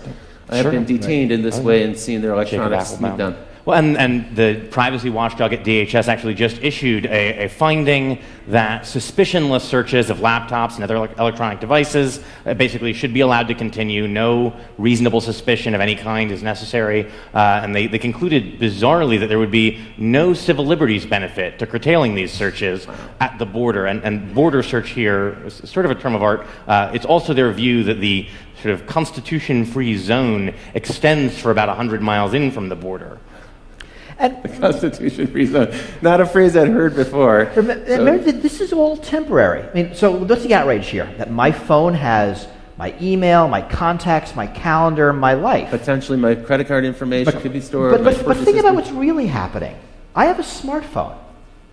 Have been detained in this way and seen their electronics moved down. Well, and the privacy watchdog at DHS actually just issued a finding that suspicionless searches of laptops and other electronic devices basically should be allowed to continue. No reasonable suspicion of any kind is necessary. And they concluded bizarrely that there would be no civil liberties benefit to curtailing these searches at the border. And border search here is sort of a term of art. It's also their view that the sort of constitution-free zone extends for about 100 miles in from the border. And the Constitution-free zone. Not a phrase I'd heard before. Remember that this is all temporary. I mean, so what's the outrage here? That my phone has my email, my contacts, my calendar, my life. Potentially my credit card information could be stored. But think about what's really happening. I have a smartphone.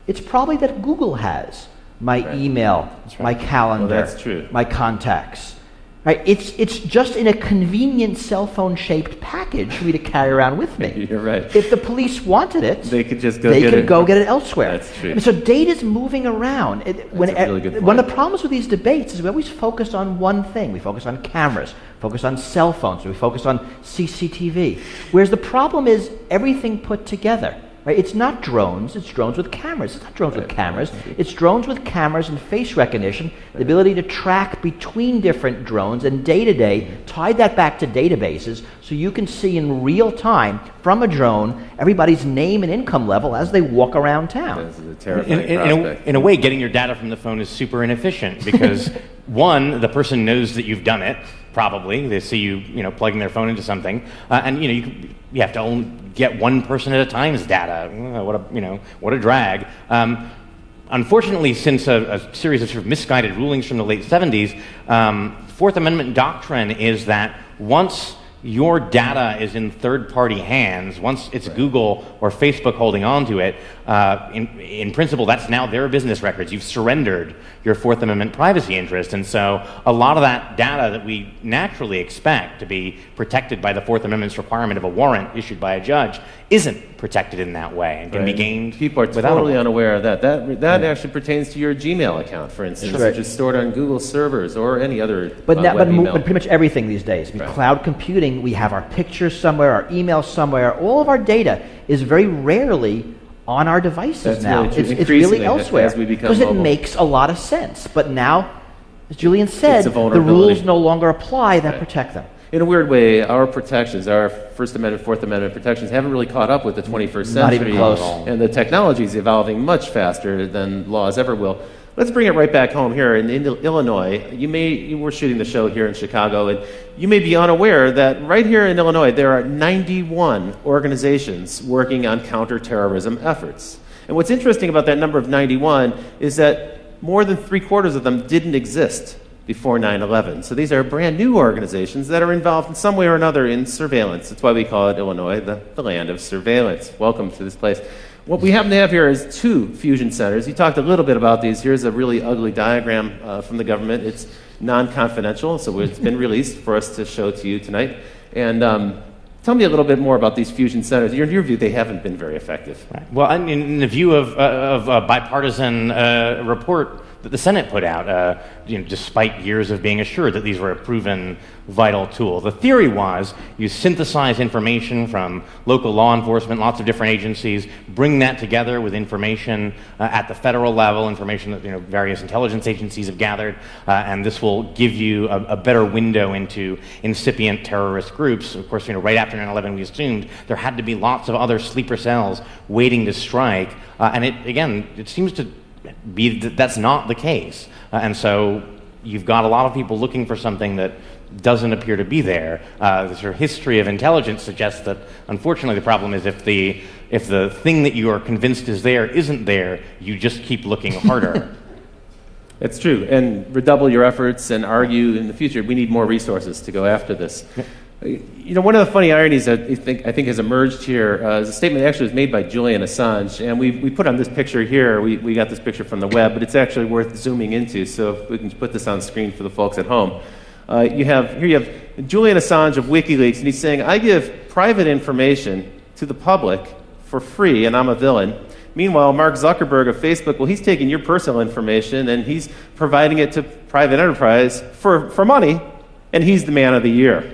It's probably that Google has my email, my calendar, that's true. My contacts. Right? It's just in a convenient cell phone shaped package for me to carry around with me. You're right. If the police wanted it, they could just go get it. Go get it elsewhere. That's true. I mean, so data's moving around. Really good point. One of the problems with these debates is we always focus on one thing. We focus on cameras, focus on cell phones, we focus on CCTV. Whereas the problem is everything put together. Right? It's not drones, it's drones with cameras. It's not drones with cameras. It's drones with cameras and face recognition, the ability to track between different drones and day-to-day, tie that back to databases so you can see in real time from a drone everybody's name and income level as they walk around town. This is a terrifying prospect. In a way, getting your data from the phone is super inefficient because, one, the person knows that you've done it, probably. They see you, plugging their phone into something, and you have to only get one person at a time's data. What a drag. Unfortunately, since a series of sort of misguided rulings from the late 70s, Fourth Amendment doctrine is that once your data is in third-party hands, once it's Google or Facebook holding on to it, in principle, that's now their business records. You've surrendered your Fourth Amendment privacy interest. And so a lot of that data that we naturally expect to be protected by the Fourth Amendment's requirement of a warrant issued by a judge isn't protected in that way and can be gained. People are totally unaware of that. That actually pertains to your Gmail account, for instance, which is stored on Google servers or any other but pretty much everything these days. I mean, cloud computing, we have our pictures somewhere, our emails somewhere. All of our data is very rarely on our devices That's now. really true. It's really Increasingly, elsewhere. as we become because it mobile. makes a lot of sense. But now, as Julian said, It's a the vulnerability. rules no longer apply that protect them. In a weird way, our protections, our First Amendment, Fourth Amendment protections, haven't really caught up with the 21st century. Not even close. And the technology is evolving much faster than laws ever will. Let's bring it right back home here in Illinois. You were shooting the show here in Chicago, and you may be unaware that right here in Illinois, there are 91 organizations working on counterterrorism efforts. And what's interesting about that number of 91 is that more than 3/4 of them didn't exist before 9/11. So these are brand new organizations that are involved in some way or another in surveillance. That's why we call it Illinois, the land of surveillance. Welcome to this place. What we happen to have here is 2 fusion centers. You talked a little bit about these. Here's a really ugly diagram from the government. It's non-confidential, so it's been released for us to show to you tonight. And tell me a little bit more about these fusion centers. In your view, they haven't been very effective. Right. Well, in the view of a bipartisan report that the Senate put out, despite years of being assured that these were a proven vital tool. The theory was you synthesize information from local law enforcement, lots of different agencies, bring that together with information at the federal level, information that various intelligence agencies have gathered, and this will give you a better window into incipient terrorist groups. Of course, right after 9/11, we assumed there had to be lots of other sleeper cells waiting to strike, and it seems to be that's not the case, and so you've got a lot of people looking for something that doesn't appear to be there. The sort of history of intelligence suggests that, unfortunately, the problem is if the thing that you are convinced is there isn't there, you just keep looking harder. It's true, and redouble your efforts and argue in the future. We need more resources to go after this. One of the funny ironies that I think has emerged here is a statement that actually was made by Julian Assange, and we put on this picture here. We got this picture from the web, but it's actually worth zooming into. So if we can put this on screen for the folks at home. You have Julian Assange of WikiLeaks, and he's saying, "I give private information to the public for free, and I'm a villain." Meanwhile, Mark Zuckerberg of Facebook, well, he's taking your personal information and he's providing it to private enterprise for money, and he's the man of the year.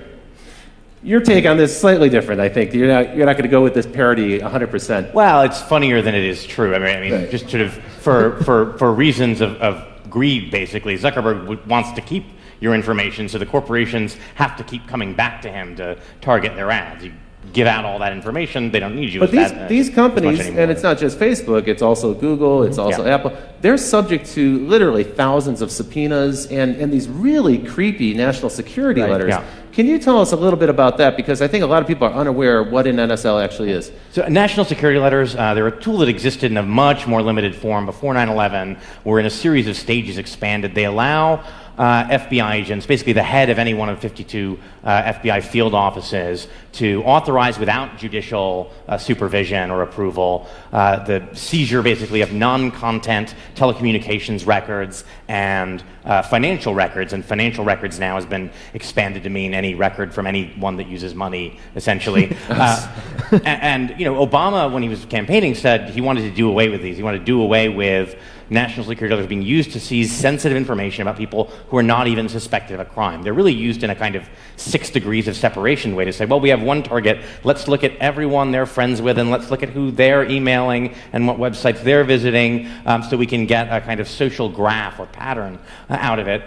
Your take on this is slightly different, I think. You're not going to go with this parody 100%. Well, it's funnier than it is true. I mean, right. Just sort of for reasons of greed, basically. Zuckerberg wants to keep your information, so the corporations have to keep coming back to him to target their ads. You give out all that information, they don't need you. But these companies, and it's not just Facebook, it's also Google, it's also Apple, they're subject to literally thousands of subpoenas and these really creepy national security letters. Yeah. Can you tell us a little bit about that? Because I think a lot of people are unaware of what an NSL actually is. So national security letters, they're a tool that existed in a much more limited form before 9/11, where in a series of stages expanded. They allow FBI agents, basically the head of any one of 52 FBI field offices, to authorize without judicial supervision or approval the seizure basically of non-content telecommunications records and financial records. And financial records now has been expanded to mean any record from anyone that uses money, essentially. And Obama, when he was campaigning, said he wanted to do away with these. He wanted to do away with national security letters being used to seize sensitive information about people who are not even suspected of a crime. They're really used in a kind of 6 degrees of separation way to say, well, we have one target, let's look at everyone they're friends with and let's look at who they're emailing and what websites they're visiting, so we can get a kind of social graph or pattern out of it.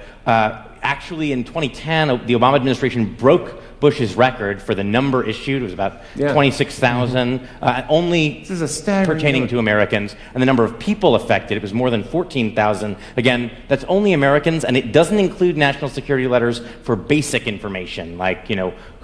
Actually, in 2010, the Obama administration broke Bush's record for the number issued. It was about 26,000, only pertaining to Americans. And the number of people affected, it was more than 14,000. Again, that's only Americans, and it doesn't include national security letters for basic information, like,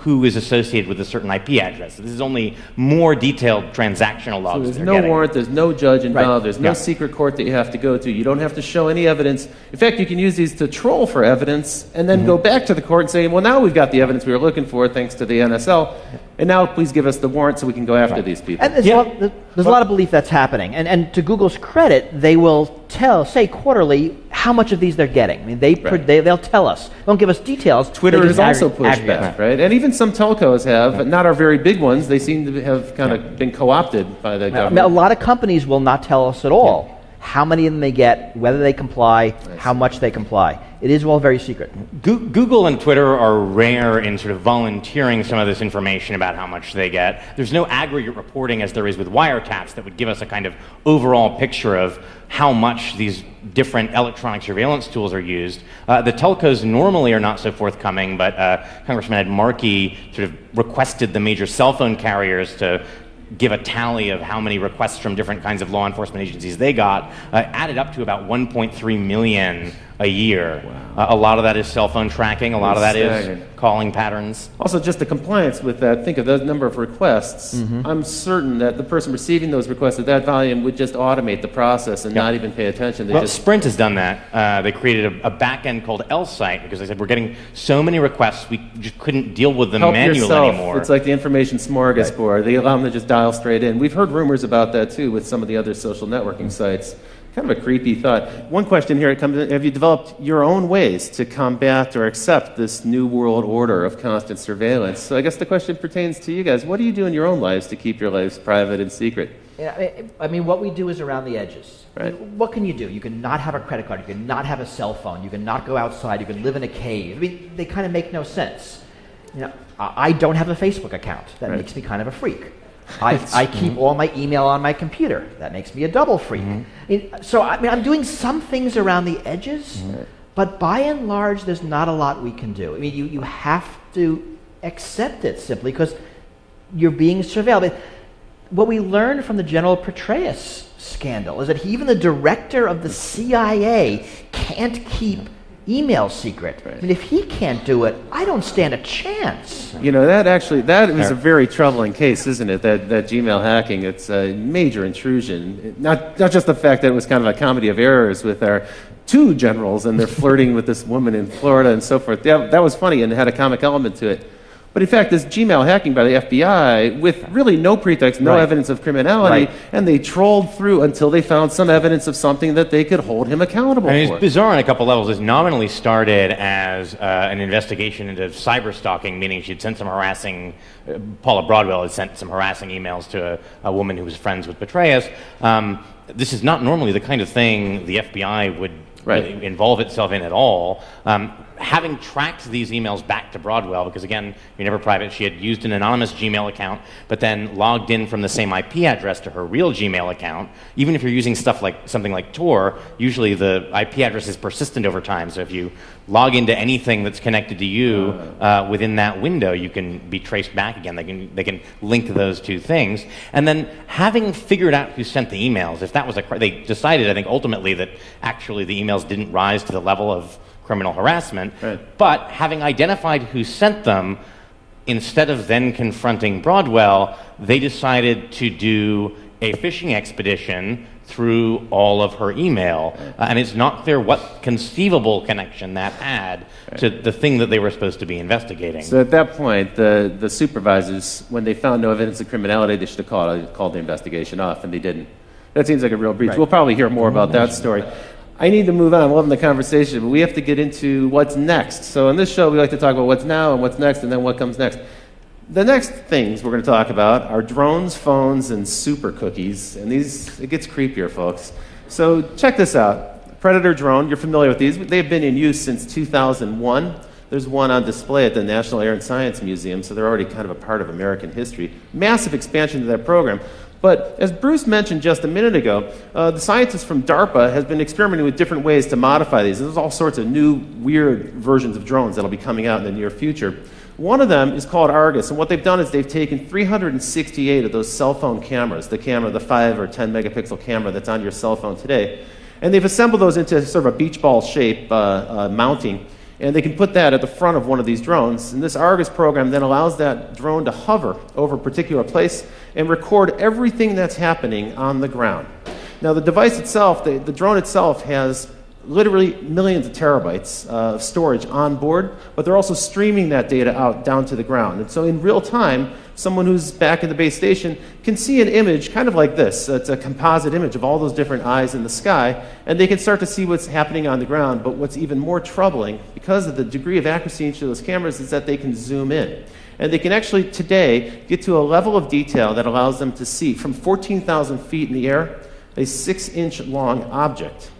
who is associated with a certain IP address. This is only more detailed transactional logs. So there's no warrant, there's no judge involved, there's no secret court that you have to go to. You don't have to show any evidence. In fact, you can use these to troll for evidence and then go back to the court and say, well, now we've got the evidence we were looking for thanks to the NSL, and now please give us the warrant so we can go after these people. And there's a lot of belief that's happening. And to Google's credit, they will say quarterly how much of these they're getting. I mean, they'll tell us. They don't give us details. Twitter has also pushed back, right? And even some telcos have, but not our very big ones. They seem to have kind of been co-opted by the government. A lot of companies will not tell us at all how many of them they get, whether they comply, how much they comply. It is all very secret. Google and Twitter are rare in sort of volunteering some of this information about how much they get. There's no aggregate reporting as there is with wiretaps that would give us a kind of overall picture of how much these different electronic surveillance tools are used. The telcos normally are not so forthcoming, but Congressman Ed Markey sort of requested the major cell phone carriers to give a tally of how many requests from different kinds of law enforcement agencies they got, added up to about 1.3 million a year. Wow. A lot of that is cell phone tracking, a lot of that is calling patterns. Also, just the compliance with that, think of the number of requests. I'm certain that the person receiving those requests at that volume would just automate the process and not even pay attention. Well, Sprint has done that. They created a back-end called L-Site because they said, we're getting so many requests, we just couldn't deal with them manually anymore. It's like the information smorgasbord. They allow them to just dial straight in. We've heard rumors about that, too, with some of the other social networking sites. Kind of a creepy thought. One question here, have you developed your own ways to combat or accept this new world order of constant surveillance? So I guess the question pertains to you guys. What do you do in your own lives to keep your lives private and secret? Yeah, I mean, what we do is around the edges. Right. I mean, what can you do? You can not have a credit card. You can not have a cell phone. You can not go outside. You can live in a cave. I mean, they kind of make no sense. You know, I don't have a Facebook account. That makes me kind of a freak. I keep all my email on my computer. That makes me a double freak. So I'm doing some things around the edges, but by and large, there's not a lot we can do. I mean, you have to accept it simply because you're being surveilled. What we learned from the General Petraeus scandal is that even the director of the CIA can't keep email secret. I mean, if he can't do it, I don't stand a chance. You know, that was a very troubling case, isn't it? That Gmail hacking, it's a major intrusion. Not just the fact that it was kind of a comedy of errors with our two generals and they're flirting with this woman in Florida and so forth. That was funny and had a comic element to it. But in fact, this Gmail hacking by the FBI with really no pretext, no evidence of criminality, and they trolled through until they found some evidence of something that they could hold him accountable for. It's bizarre on a couple levels. It nominally started as an investigation into cyber stalking, meaning she'd sent some harassing, Paula Broadwell had sent some harassing emails to a woman who was friends with Petraeus. This is not normally the kind of thing the FBI would involve itself in at all. Having tracked these emails back to Broadwell, because again, you're never private, she had used an anonymous Gmail account, but then logged in from the same IP address to her real Gmail account. Even if you're using stuff like something like Tor, usually the IP address is persistent over time. So if you log into anything that's connected to you within that window, you can be traced back again. They can link those two things. And then having figured out who sent the emails, if that was they decided, I think, ultimately that actually the emails didn't rise to the level of criminal harassment, but having identified who sent them, instead of then confronting Broadwell, they decided to do a fishing expedition through all of her email. And it's not clear what conceivable connection that had to the thing that they were supposed to be investigating. So at that point, the supervisors, when they found no evidence of criminality, they should have called the investigation off, and they didn't. That seems like a real breach. We'll probably hear more about that story. I need to move on. I'm loving the conversation, but we have to get into what's next. So in this show, we like to talk about what's now and what's next, and then what comes next. The next things we're going to talk about are drones, phones, and super cookies. And it gets creepier, folks. So check this out. Predator drone, you're familiar with these. They've been in use since 2001. There's one on display at the National Air and Science Museum, so they're already kind of a part of American history. Massive expansion to that program. But as Bruce mentioned just a minute ago, the scientists from DARPA has been experimenting with different ways to modify these. There's all sorts of new, weird versions of drones that'll be coming out in the near future. One of them is called Argus, and what they've done is they've taken 368 of those cell phone cameras, the 5 or 10 megapixel camera that's on your cell phone today, and they've assembled those into sort of a beach ball shape mounting, and they can put that at the front of one of these drones. And this Argus program then allows that drone to hover over a particular place and record everything that's happening on the ground. Now the device itself, the drone itself has literally millions of terabytes of storage on board, but they're also streaming that data out down to the ground. And so in real time, someone who's back in the base station can see an image kind of like this. It's a composite image of all those different eyes in the sky, and they can start to see what's happening on the ground. But what's even more troubling, because of the degree of accuracy in each of those cameras, is that they can zoom in. And they can actually today get to a level of detail that allows them to see from 14,000 feet in the air a 6-inch long object.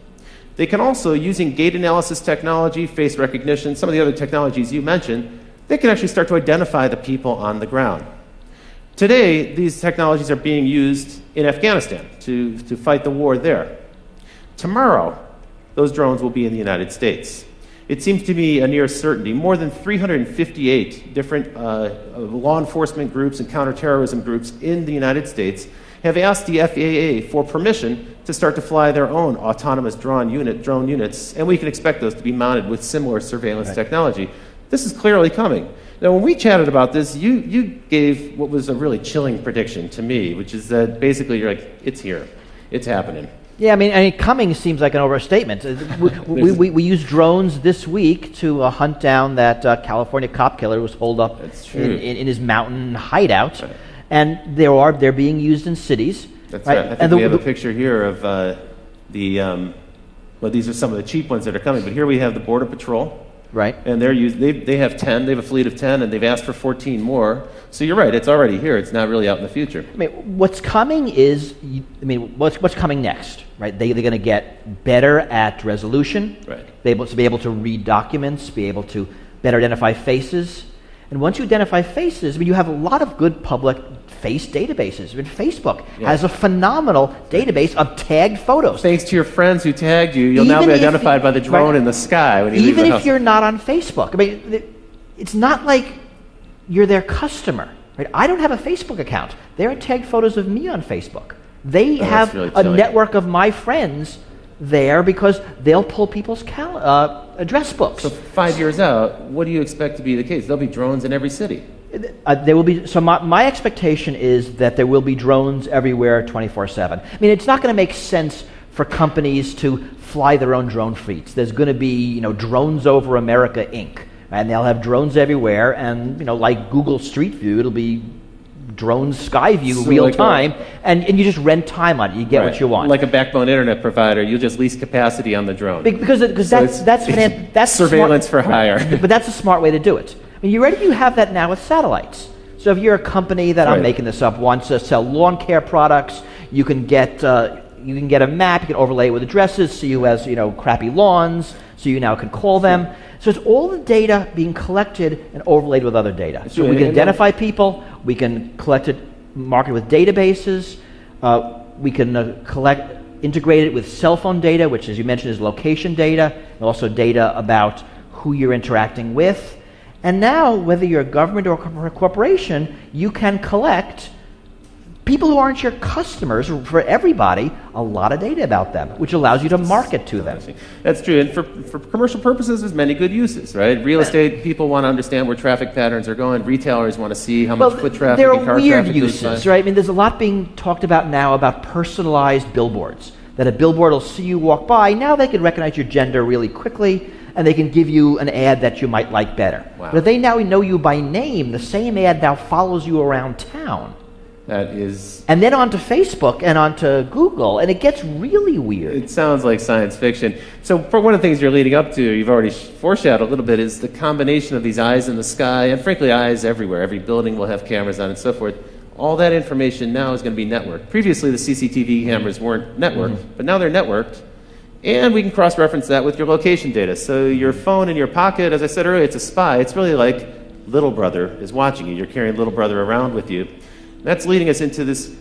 They can also, using gait analysis technology, face recognition, some of the other technologies you mentioned, they can actually start to identify the people on the ground. Today, these technologies are being used in Afghanistan to fight the war there. Tomorrow, those drones will be in the United States. It seems to be a near certainty. More than 358 different law enforcement groups and counterterrorism groups in the United States have asked the FAA for permission to start to fly their own autonomous drone units, and we can expect those to be mounted with similar surveillance technology. This is clearly coming. Now, when we chatted about this, you gave what was a really chilling prediction to me, which is that basically you're like, it's here, it's happening. Yeah, I mean, coming seems like an overstatement. We used drones this week to hunt down that California cop killer who was holed up in his mountain hideout, right. And they're being used in cities. That's right. I think we have a picture here of well, these are some of the cheap ones that are coming, but here we have the Border Patrol. Right. And they have 10, they have a fleet of 10, and they've asked for 14 more. So you're right, it's already here, it's not really out in the future. I mean, what's coming is, what's coming next, right? They're going to get better at resolution, right. Be able to read documents, be able to better identify faces. And once you identify faces, you have a lot of good public face databases. I mean, Facebook has a phenomenal database of tagged photos. Thanks to your friends who tagged you, you'll now be identified by the drone in the sky when you leave the house. Even if you're not on Facebook. I mean, it's not like you're their customer. Right? I don't have a Facebook account. There are tagged photos of me on Facebook. They have really a network of my friends there because they'll pull people's address books. So 5 years out, what do you expect to be the case? There'll be drones in every city. There will be. So my expectation is that there will be drones everywhere 24/7. I mean, it's not going to make sense for companies to fly their own drone fleets. There's going to be, Drones Over America Inc. And they'll have drones everywhere, and like Google Street View, it'll be drones sky view real time, and you just rent time on it. You get what you want. Like a backbone internet provider, you'll just lease capacity on the drone. Because that's surveillance for hire. But that's a smart way to do it. I mean, you have that now with satellites. So if you're a company that I'm making this up wants to sell lawn care products, you can get a map, you can overlay it with addresses, see who has crappy lawns, so you now can call them. So it's all the data being collected and overlaid with other data. So we can identify people, we can collect it, mark it with databases, we can integrate it with cell phone data, which, as you mentioned, is location data, and also data about who you're interacting with. And now, whether you're a government or a corporation, you can collect people who aren't your customers, for everybody, a lot of data about them, which allows you to market to them. That's true. And for commercial purposes, there's many good uses, right? Real estate, people want to understand where traffic patterns are going. Retailers want to see how much foot traffic and car traffic. There are weird uses, right? I mean, there's a lot being talked about now about personalized billboards, that a billboard will see you walk by. Now they can recognize your gender really quickly, and they can give you an ad that you might like better. Wow. But if they now know you by name, the same ad now follows you around town. That is... And then onto Facebook and onto Google, and it gets really weird. It sounds like science fiction. So for one of the things you're leading up to, you've already foreshadowed a little bit, is the combination of these eyes in the sky, and frankly, eyes everywhere. Every building will have cameras on and so forth. All that information now is going to be networked. Previously, the CCTV cameras weren't networked, but now they're networked. And we can cross-reference that with your location data. So your phone in your pocket, as I said earlier, it's a spy. It's really like little brother is watching you. You're carrying little brother around with you. That's leading us into this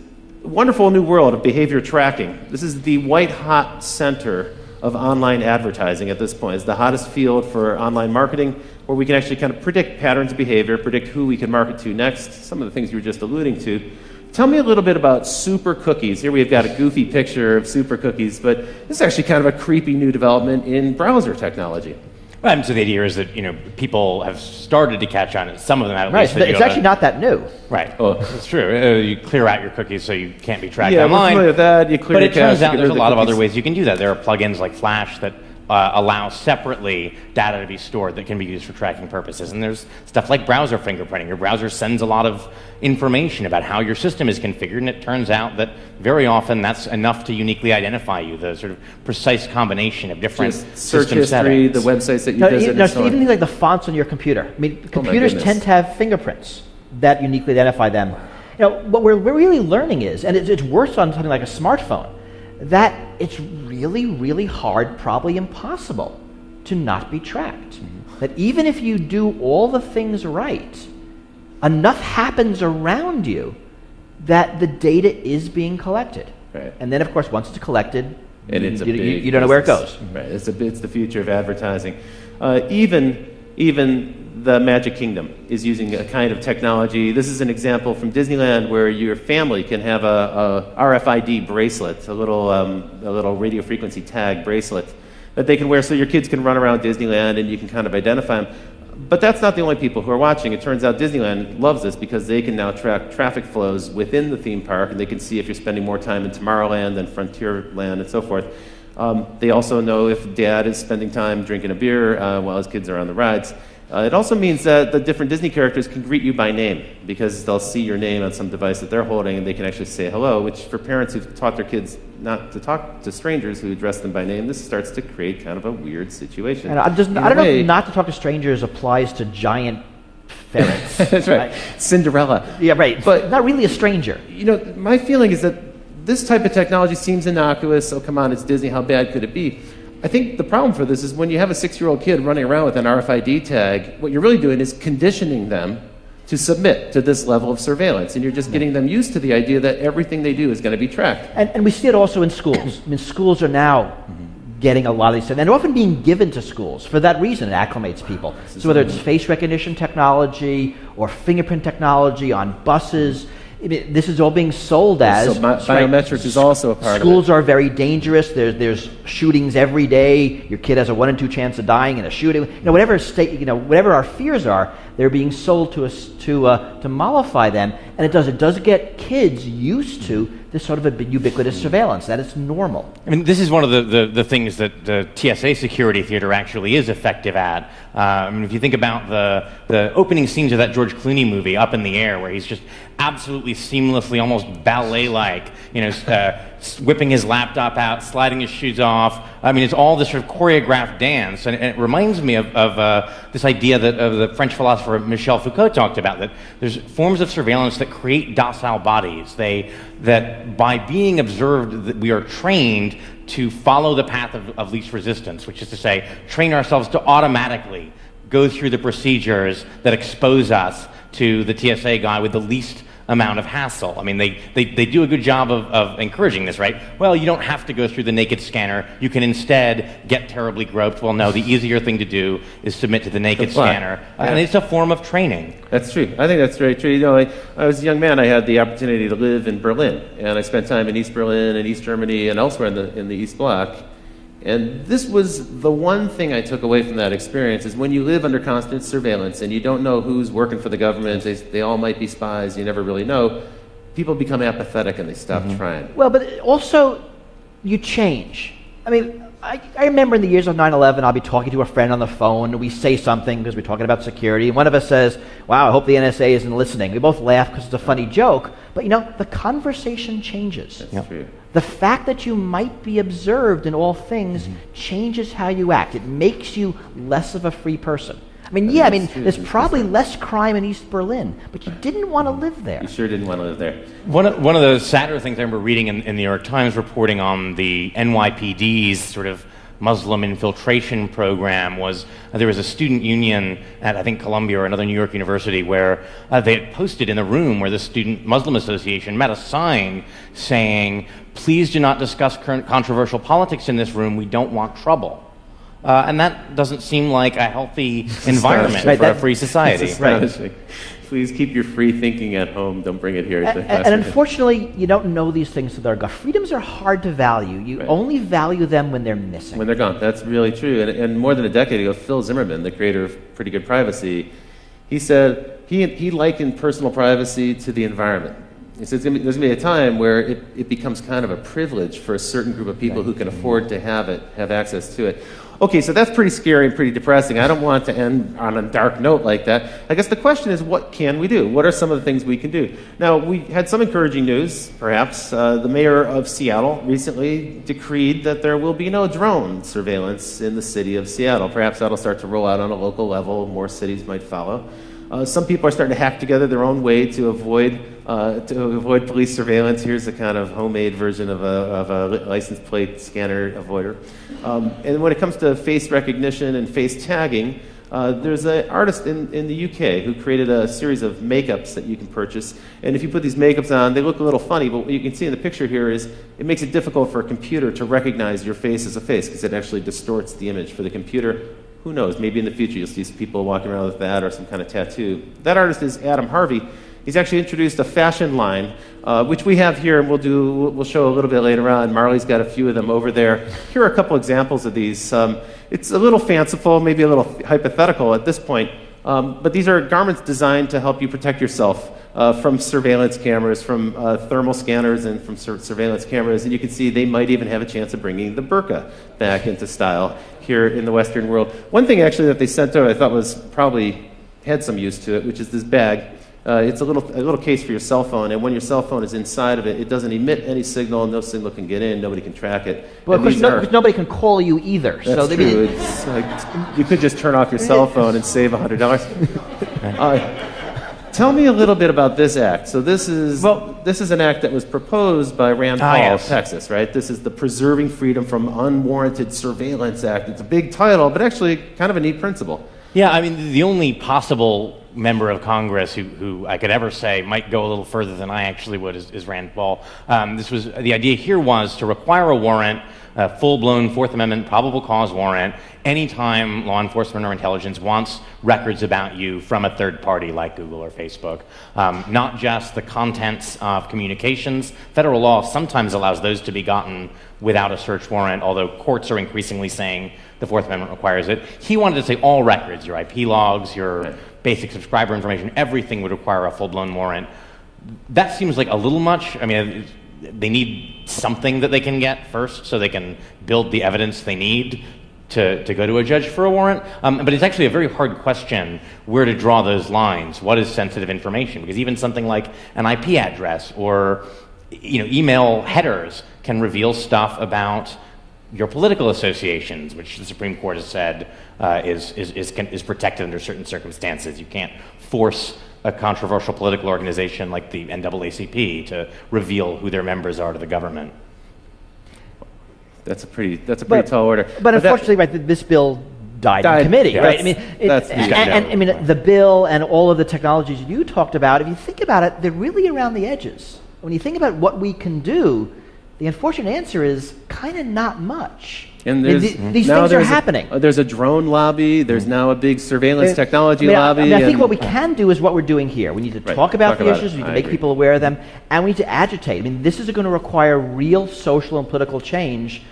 wonderful new world of behavior tracking. This is the white-hot center of online advertising at this point. It's the hottest field for online marketing, where we can actually kind of predict patterns of behavior, predict who we can market to next, some of the things you were just alluding to. Tell me a little bit about super cookies. Here we've got a goofy picture of super cookies, but this is actually kind of a creepy new development in browser technology. So the idea is that people have started to catch on. Some of them have. Right, it's actually not that new. Right, it's true. You clear out your cookies so you can't be tracked online. Yeah, we're familiar with that. You clear but it your turns cache, out there's a lot of cookies. other ways you can do that. There are plugins like Flash that allow separately data to be stored that can be used for tracking purposes. And there's stuff like browser fingerprinting. Your browser sends a lot of information about how your system is configured, and it turns out that very often that's enough to uniquely identify you, the sort of precise combination of different search system history, settings. the websites that you visit, and so on. Even things like the fonts on your computer. I mean, computers tend to have fingerprints that uniquely identify them. What we're really learning is, and it's worse on something like a smartphone, that it's really, really hard, probably impossible, to not be tracked. That even if you do all the things right, enough happens around you that the data is being collected. Right. And then, of course, once it's collected, And it's a big you don't know where it business. goes. Right. It's the future of advertising. Even the Magic Kingdom is using a kind of technology. This is an example from Disneyland where your family can have a RFID bracelet, a little radio frequency tag bracelet that they can wear so your kids can run around Disneyland and you can kind of identify them. But that's not the only people who are watching. It turns out Disneyland loves this because they can now track traffic flows within the theme park, and they can see if you're spending more time in Tomorrowland than Frontierland and so forth. They also know if dad is spending time drinking a beer while his kids are on the rides. It also means that the different Disney characters can greet you by name because they'll see your name on some device that they're holding, and they can actually say hello, which for parents who've taught their kids not to talk to strangers who address them by name, this starts to create kind of a weird situation. And I don't know if not to talk to strangers applies to giant ferrets. That's right. Cinderella. Yeah, right. But not really a stranger. You know, my feeling is that this type of technology seems innocuous. Oh, come on, it's Disney. How bad could it be? I think the problem for this is when you have a 6-year-old kid running around with an RFID tag, what you're really doing is conditioning them to submit to this level of surveillance. And you're just getting them used to the idea that everything they do is going to be tracked. And we see it also in schools. I mean, schools are now getting a lot of these things, and they're often being given to schools. For that reason, it acclimates people. So whether it's face recognition technology or fingerprint technology on buses, this is all being sold as... So biometrics is also a part of it. Schools are very dangerous. There's shootings every day. Your kid has a 1 in 2 chance of dying in a shooting. Whatever our fears are, they're being sold to us to mollify them. And it does get kids used to this sort of a ubiquitous surveillance. That is normal. I mean, this is one of the things that the TSA Security Theater actually is effective at. I mean, if you think about the opening scenes of that George Clooney movie, Up in the Air, where he's just absolutely seamlessly, almost ballet-like, whipping his laptop out, sliding his shoes off. I mean, it's all this sort of choreographed dance, and it reminds me of this idea that the French philosopher Michel Foucault talked about, that there's forms of surveillance that create docile bodies. That by being observed, that we are trained to follow the path of least resistance, which is to say, train ourselves to automatically go through the procedures that expose us to the TSA guy with the least amount of hassle. I mean, they do a good job of encouraging this, right? Well, you don't have to go through the naked scanner. You can instead get terribly groped. Well, no, the easier thing to do is submit to the naked scanner. And it's a form of training. That's true. I think that's very true. You know, I was a young man. I had the opportunity to live in Berlin, and I spent time in East Berlin and East Germany and elsewhere in the East Bloc. And this was the one thing I took away from that experience, is when you live under constant surveillance and you don't know who's working for the government, they all might be spies, you never really know, people become apathetic and they stop trying. Well, but also, you change. I mean, I remember in the years of 9/11, I'll be talking to a friend on the phone, and we say something because we're talking about security, and one of us says, wow, I hope the NSA isn't listening. We both laugh because it's a funny joke, but the conversation changes. That's true. The fact that you might be observed in all things changes how you act. It makes you less of a free person. I mean, there's probably less crime in East Berlin, but you didn't want to live there. You sure didn't want to live there. One of the sadder things I remember reading in the New York Times reporting on the NYPD's sort of Muslim infiltration program was there was a student union at, I think, Columbia or another New York university where they had posted in the room where the Student Muslim Association met a sign saying, please do not discuss current controversial politics in this room. We don't want trouble. And that doesn't seem like a healthy environment for a free society. Right. Please keep your free thinking at home. Don't bring it here. And unfortunately, you don't know these things till they're gone. Freedoms are hard to value. You only value them when they're missing. When they're gone. That's really true. And more than a decade ago, Phil Zimmerman, the creator of Pretty Good Privacy, he said he likened personal privacy to the environment. He said there's going to be a time where it becomes kind of a privilege for a certain group of people who can afford to have access to it. Okay, so that's pretty scary and pretty depressing. I don't want to end on a dark note like that. I guess the question is, what can we do? What are some of the things we can do? Now, we had some encouraging news, perhaps. The mayor of Seattle recently decreed that there will be no drone surveillance in the city of Seattle. Perhaps that'll start to roll out on a local level. More cities might follow. Some people are starting to hack together their own way to avoid police surveillance. Here's a kind of homemade version of a license plate scanner avoider. And when it comes to face recognition and face tagging, there's an artist in the UK who created a series of makeups that you can purchase. And if you put these makeups on, they look a little funny, but what you can see in the picture here is it makes it difficult for a computer to recognize your face as a face because it actually distorts the image for the computer. Who knows, maybe in the future you'll see people walking around with that or some kind of tattoo. That artist is Adam Harvey. He's actually introduced a fashion line, which we have here, and we'll show a little bit later on. Marley's got a few of them over there. Here are a couple examples of these. It's a little fanciful, maybe a little hypothetical at this point, but these are garments designed to help you protect yourself from surveillance cameras, from thermal scanners, and from surveillance cameras. And you can see they might even have a chance of bringing the burqa back into style here in the Western world. One thing actually that they sent out I thought was probably had some use to it, which is this bag. It's a little case for your cell phone, and when your cell phone is inside of it, it doesn't emit any signal, no signal can get in, nobody can track it. Well, because nobody can call you either. That's so true. You could just turn off your cell phone and save $100. Tell me a little bit about this act. So this is an act that was proposed by Rand Paul of Texas, right? This is the Preserving Freedom from Unwarranted Surveillance Act. It's a big title, but actually kind of a neat principle. Yeah, I mean, the only possible member of Congress who I could ever say might go a little further than I actually would is Rand Paul. The idea here was to require a warrant, a full-blown Fourth Amendment probable cause warrant, anytime law enforcement or intelligence wants records about you from a third party like Google or Facebook. Not just the contents of communications. Federal law sometimes allows those to be gotten without a search warrant, although courts are increasingly saying the Fourth Amendment requires it. He wanted to say all records, your IP logs, your basic subscriber information, everything would require a full-blown warrant. That seems like a little much. I mean, they need something that they can get first so they can build the evidence they need to go to a judge for a warrant. But it's actually a very hard question where to draw those lines. What is sensitive information? Because even something like an IP address or email headers can reveal stuff about your political associations, which the Supreme Court has said is protected under certain circumstances. You can't force a controversial political organization like the NAACP to reveal who their members are to the government. That's a pretty tall order. But unfortunately, this bill died in committee, yeah, right? I mean, the bill and all of the technologies you talked about, if you think about it, they're really around the edges. When you think about what we can do, the unfortunate answer is kind of not much. And these things are happening. There's a drone lobby. There's now a big surveillance technology lobby. I think what we can do is what we're doing here. We need to talk about the issues. We need to make people aware of them, and we need to agitate. I mean, this is going to require real social and political change.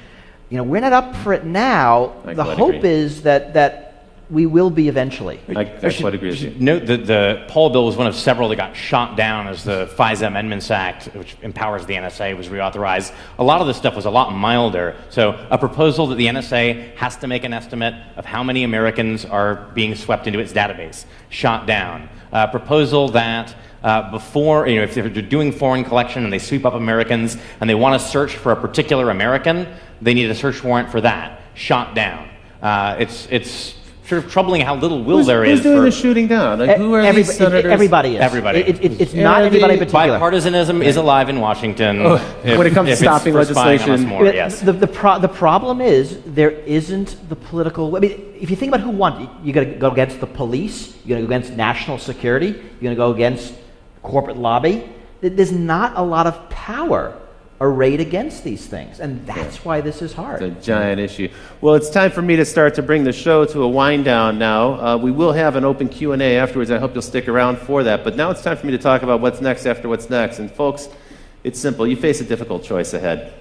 We're not up for it now. The hope is that we will be eventually. I quite agree with you. Note that the Paul bill was one of several that got shot down as the FISA Amendments Act, which empowers the NSA, was reauthorized. A lot of this stuff was a lot milder. So a proposal that the NSA has to make an estimate of how many Americans are being swept into its database, shot down. A proposal that before, if they're doing foreign collection and they sweep up Americans and they want to search for a particular American, they need a search warrant for that, shot down. It's sort of troubling how little will there is. Who's doing the shooting down? Who are these senators? Everybody is. Everybody. It's not anybody in particular. Bipartisanism is alive in Washington. When it comes to stopping legislation. Yes. The problem is there isn't the political. I mean, if you think about who won, you got to go against the police. You got to go against national security. You're going to go against corporate lobby. There's not a lot of power arrayed against these things, and that's why this is hard. It's a giant issue. Well, it's time for me to start to bring the show to a wind down now. We will have an open Q&A afterwards. I hope you'll stick around for that. But now it's time for me to talk about what's next after what's next. And folks, it's simple. You face a difficult choice ahead.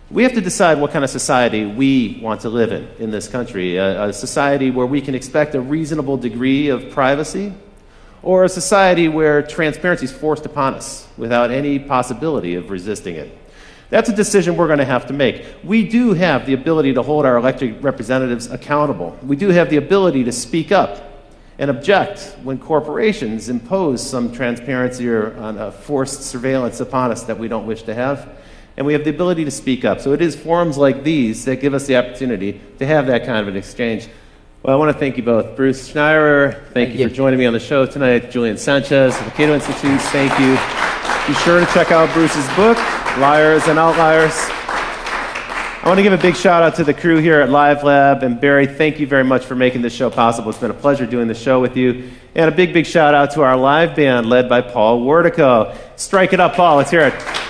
We have to decide what kind of society we want to live in this country. A society where we can expect a reasonable degree of privacy, or a society where transparency is forced upon us without any possibility of resisting it. That's a decision we're going to have to make. We do have the ability to hold our elected representatives accountable. We do have the ability to speak up and object when corporations impose some transparency or on forced surveillance upon us that we don't wish to have. And we have the ability to speak up. So it is forums like these that give us the opportunity to have that kind of an exchange. Well, I want to thank you both. Bruce Schneier, thank you for joining me on the show tonight. Julian Sanchez of the Cato Institute, thank you. Be sure to check out Bruce's book, Liars and Outliers. I want to give a big shout out to the crew here at Live Lab. And Barry, thank you very much for making this show possible. It's been a pleasure doing the show with you. And a big shout out to our live band led by Paul Wardico. Strike it up, Paul. Let's hear it.